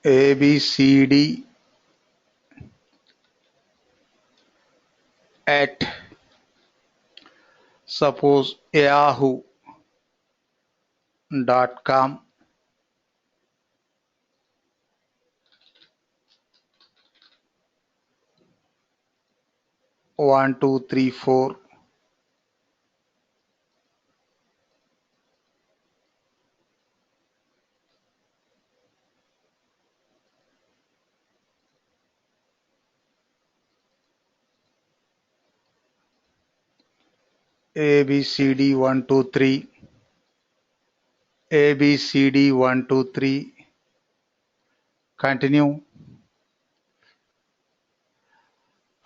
A, B, C, D at suppose yahoo.com 1234 ABCD 123 ABCD 123 continue.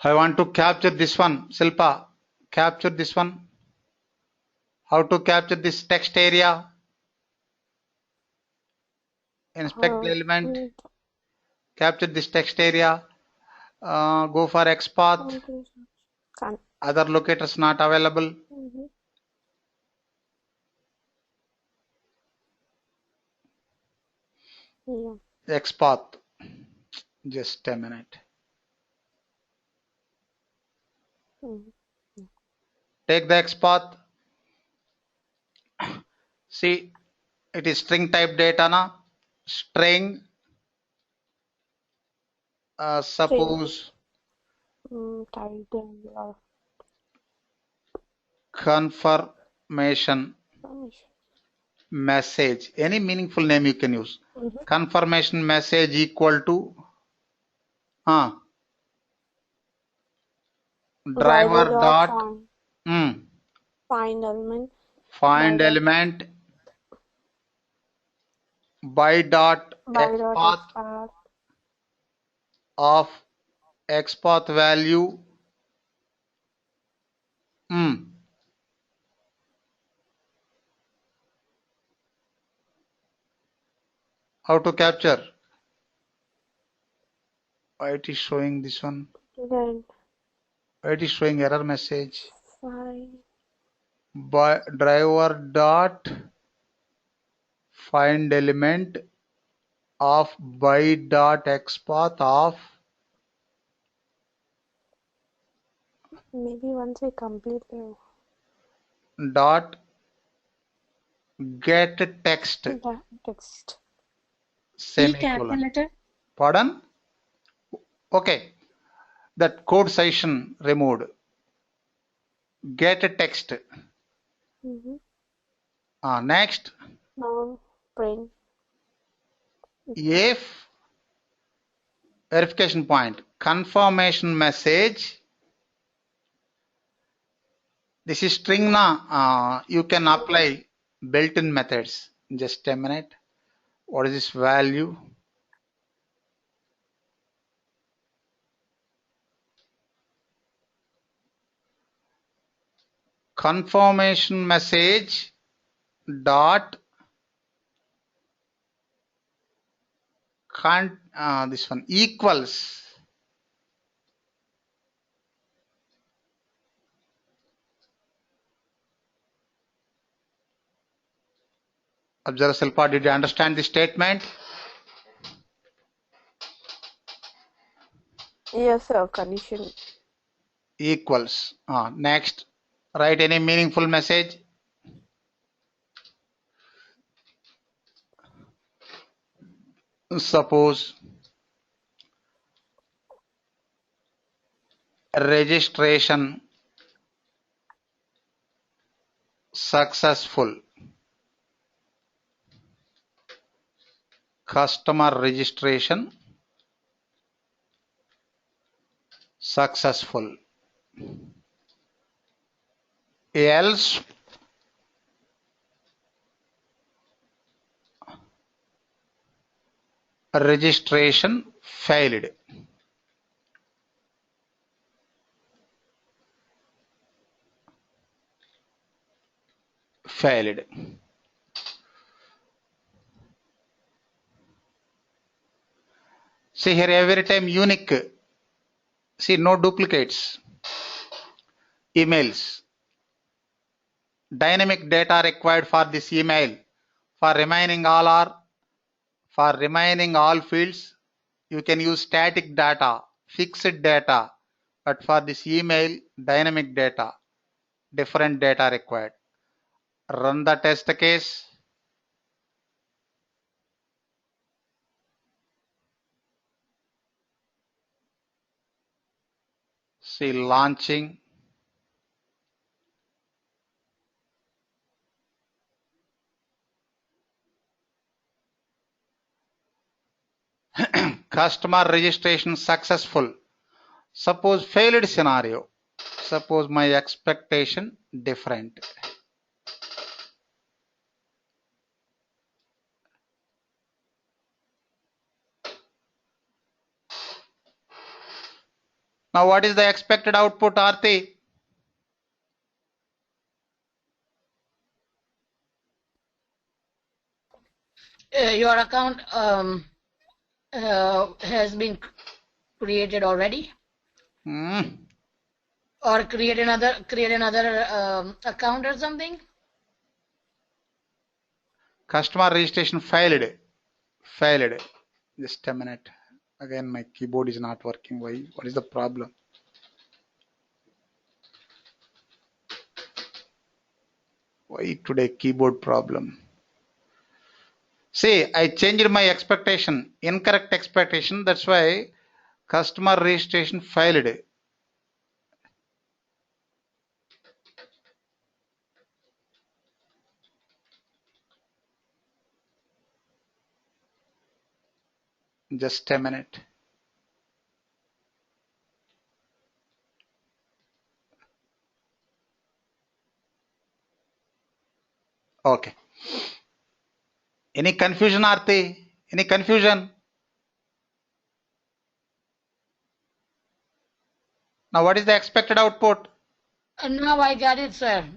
I want to capture this one. Silpa, capture this one. How to capture this text area? Inspect the element. Capture this text area. Go for XPath. Other locators not available. XPath. Just a minute. Take the XPath. See, it is string type data na. String. Suppose confirmation message. Any meaningful name you can use. Confirmation message equal to driver dot find element by dot XPath of XPath value how to capture? Why it is showing this one? Why it is showing error message? By driver dot find element of by dot XPath of maybe once we complete the dot get text semicolon. Pardon? Okay, that code session removed. Get text. Next. Print. If verification point confirmation message. This is string na. You can apply built-in methods. Just a minute. What is this value? Confirmation message dot this one equals observe Silpa, did you understand the statement? Yes, sir. Condition Equals. Next, write any meaningful message. Suppose registration successful. Customer registration successful. Else registration failed. Failed. See here, every time unique. See, no duplicates. Emails. Dynamic data required for this email. For remaining all fields, you can use static data, fixed data. But for this email, dynamic data, different data required. Run the test case. See, launching. Customer registration successful. Suppose failed scenario. Suppose my expectation different. Now what is the expected output, Aarti? Your account has been created already. Or create another account or something. Customer registration failed. Failed. Just a minute. Again, my keyboard is not working. Why? What is the problem? Why today keyboard problem? See, I changed my expectation. Incorrect expectation. That's why customer registration failed. Just a minute. Okay. Any confusion, Aarti? Any confusion? Now, what is the expected output? Now I got it, sir.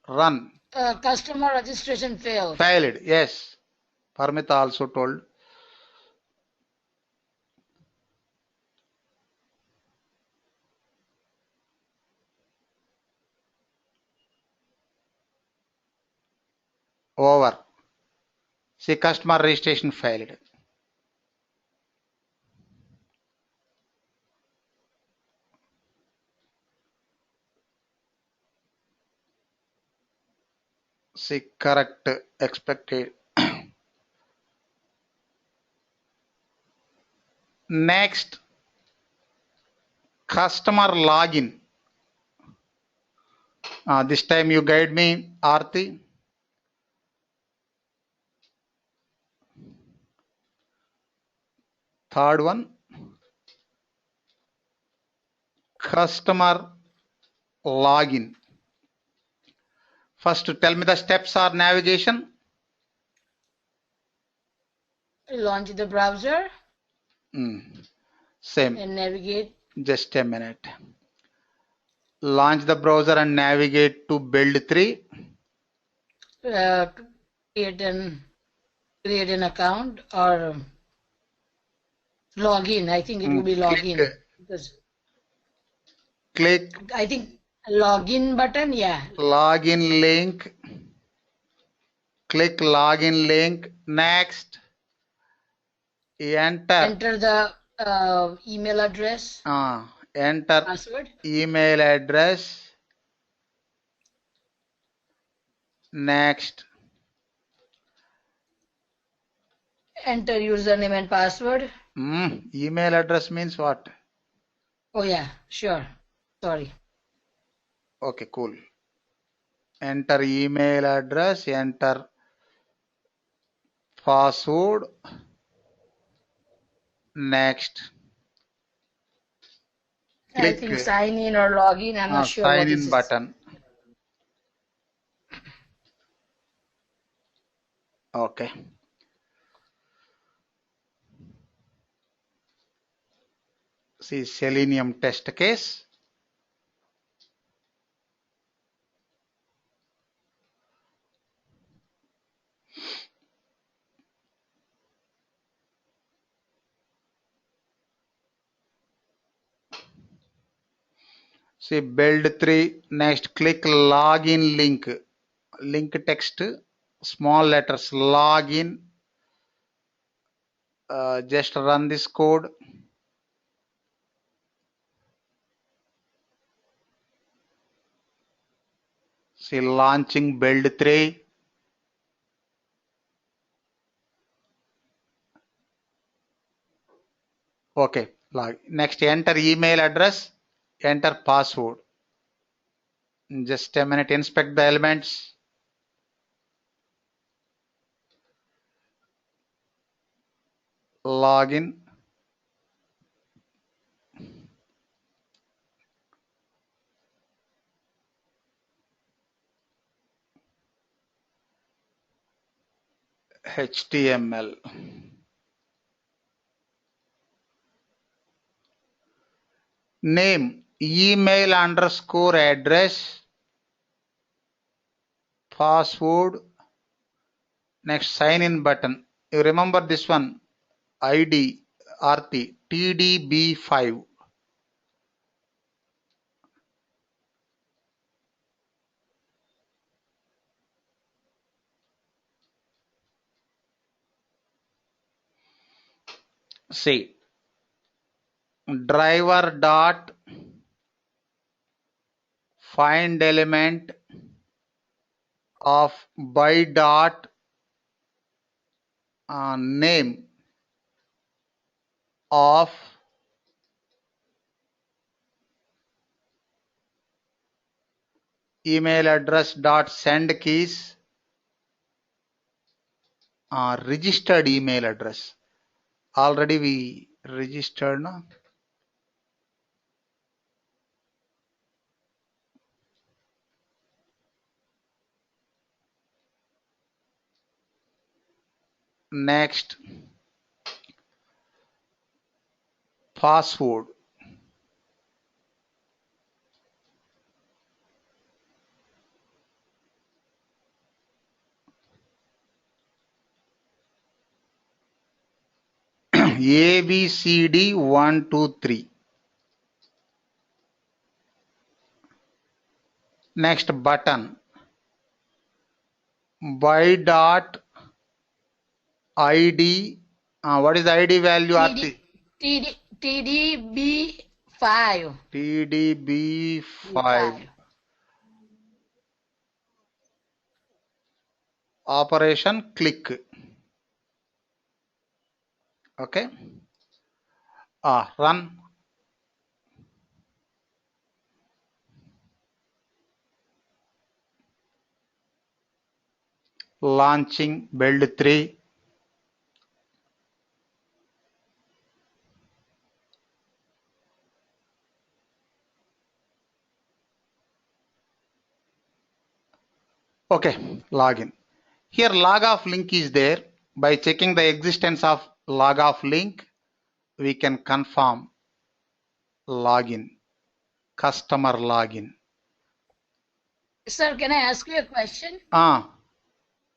Run. Customer registration failed. Failed, yes. Parmita also told. Over. See, customer registration failed. See, correct expected. Next, customer login. This time you guide me, Aarti. Third one, customer login. First, tell me the steps or navigation. Launch the browser. Same. And navigate. Just a minute. Launch the browser and navigate to build 3. Create an account or log in. I think it will be login. Click. I think login button. Yeah. Login link. Click login link. Next. Enter the email address. Enter password. Email address. Next. Enter username and password. Email address means what? Oh yeah, sure. Sorry. Okay, cool. enter email address, enter password, next. I think sign in or login. I'm not sure what is it. Button. Okay. See Selenium test case. See build 3. Next click login link. Link text, small letters, login. Just run this code. See launching build 3. Okay. Next enter email address, enter password. Just a minute, inspect the elements. Login. HTML. Name, email underscore address, password. Next sign in button. You remember this one, ID, RT, TDB5. See, driver dot find element of by dot name of email address dot send keys registered email address. Already we registered now. Next, password. ABCD 1 2 3. Next button, by dot ID. What is the ID value? TDB5. TDB5. Operation click. Okay. Run. Launching build 3. Okay, login. Here log off link is there. By checking the existence of log off link, we can confirm login, customer login. Sir, can I ask you a question?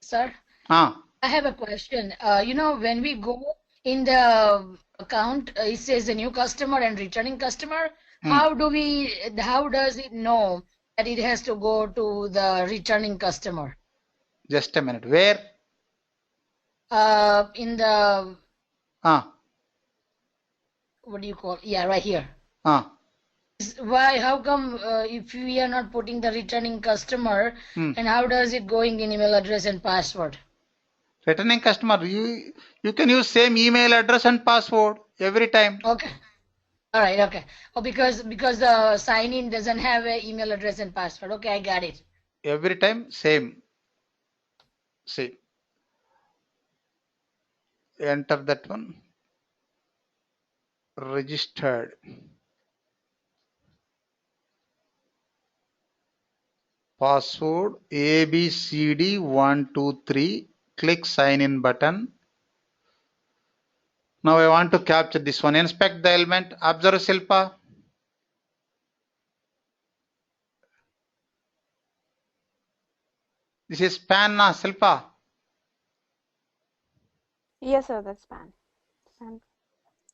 Sir? I have a question. When we go in the account, it says a new customer and returning customer. How does it know that it has to go to the returning customer? Just a minute. Where? In the what do you call? Yeah, right here. Why? How come if we are not putting the returning customer, and how does it going in email address and password? Returning customer, you can use same email address and password every time. Okay. All right. Okay. Oh, because the sign in doesn't have an email address and password. Okay, I got it. Every time same. See, enter that one. Registered. Password ABCD123. Click sign in button. Now I want to capture this one. Inspect the element. Observe Silpa. This is span na Silpa. Yes, sir, that's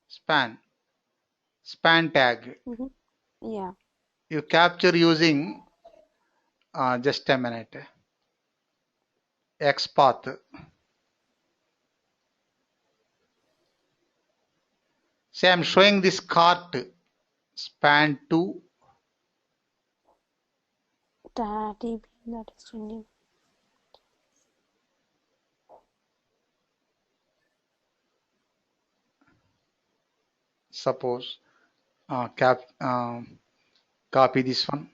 span. Span tag. Yeah. You capture using just a minute. XPath. Say I'm showing this cart. Span 2. TB, that is changing. Suppose copy this one.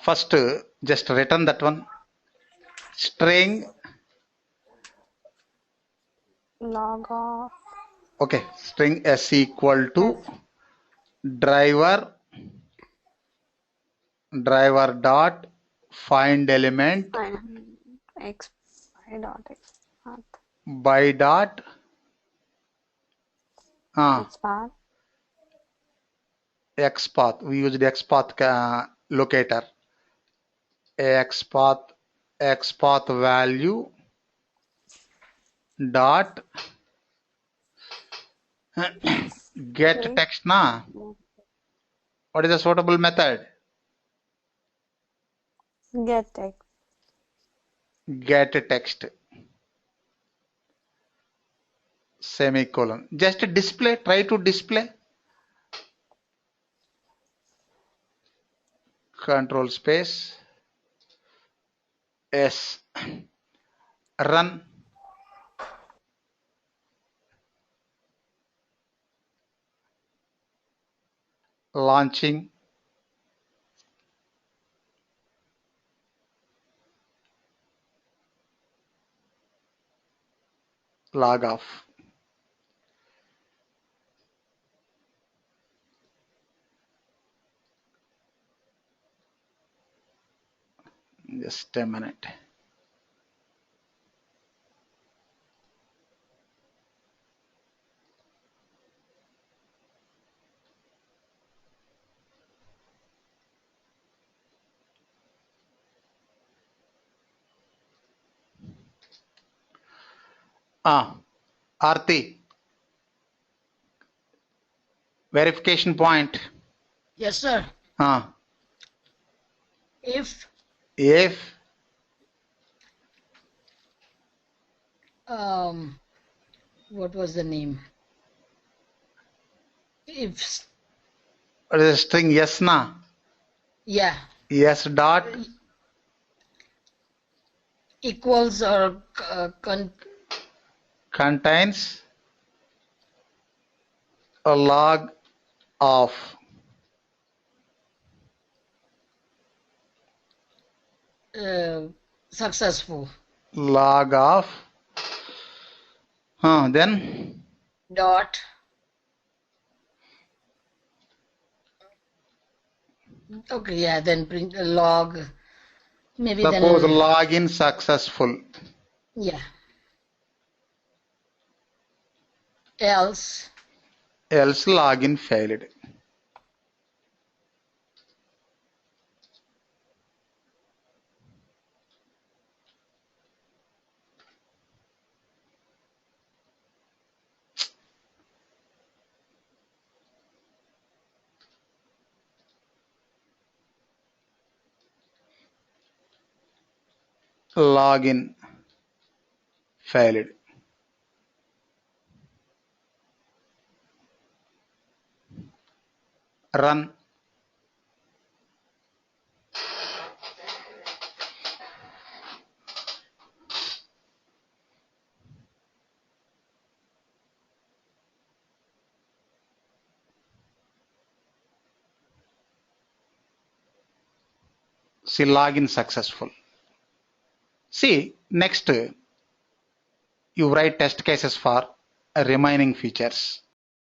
First, just return that one. String. Log off. Okay, string s equal to driver dot find element X by dot X path. by dot XPath. We used XPath locator. XPath value dot get text na. What is the suitable method? Get text. Get text. Semicolon. Just display. Try to display. Control space. S. Run. Launching. Log off. Just a minute. Aarti. Verification point. Yes, sir. If what was the name? If string yes na. Yeah. Yes dot equals or contains a log of successful. Log of then Dot. Okay, yeah, then print a log. Maybe suppose then login successful. Yeah. Else Login failed. Login failed. Run. See, login successful. See, next you write test cases for remaining features.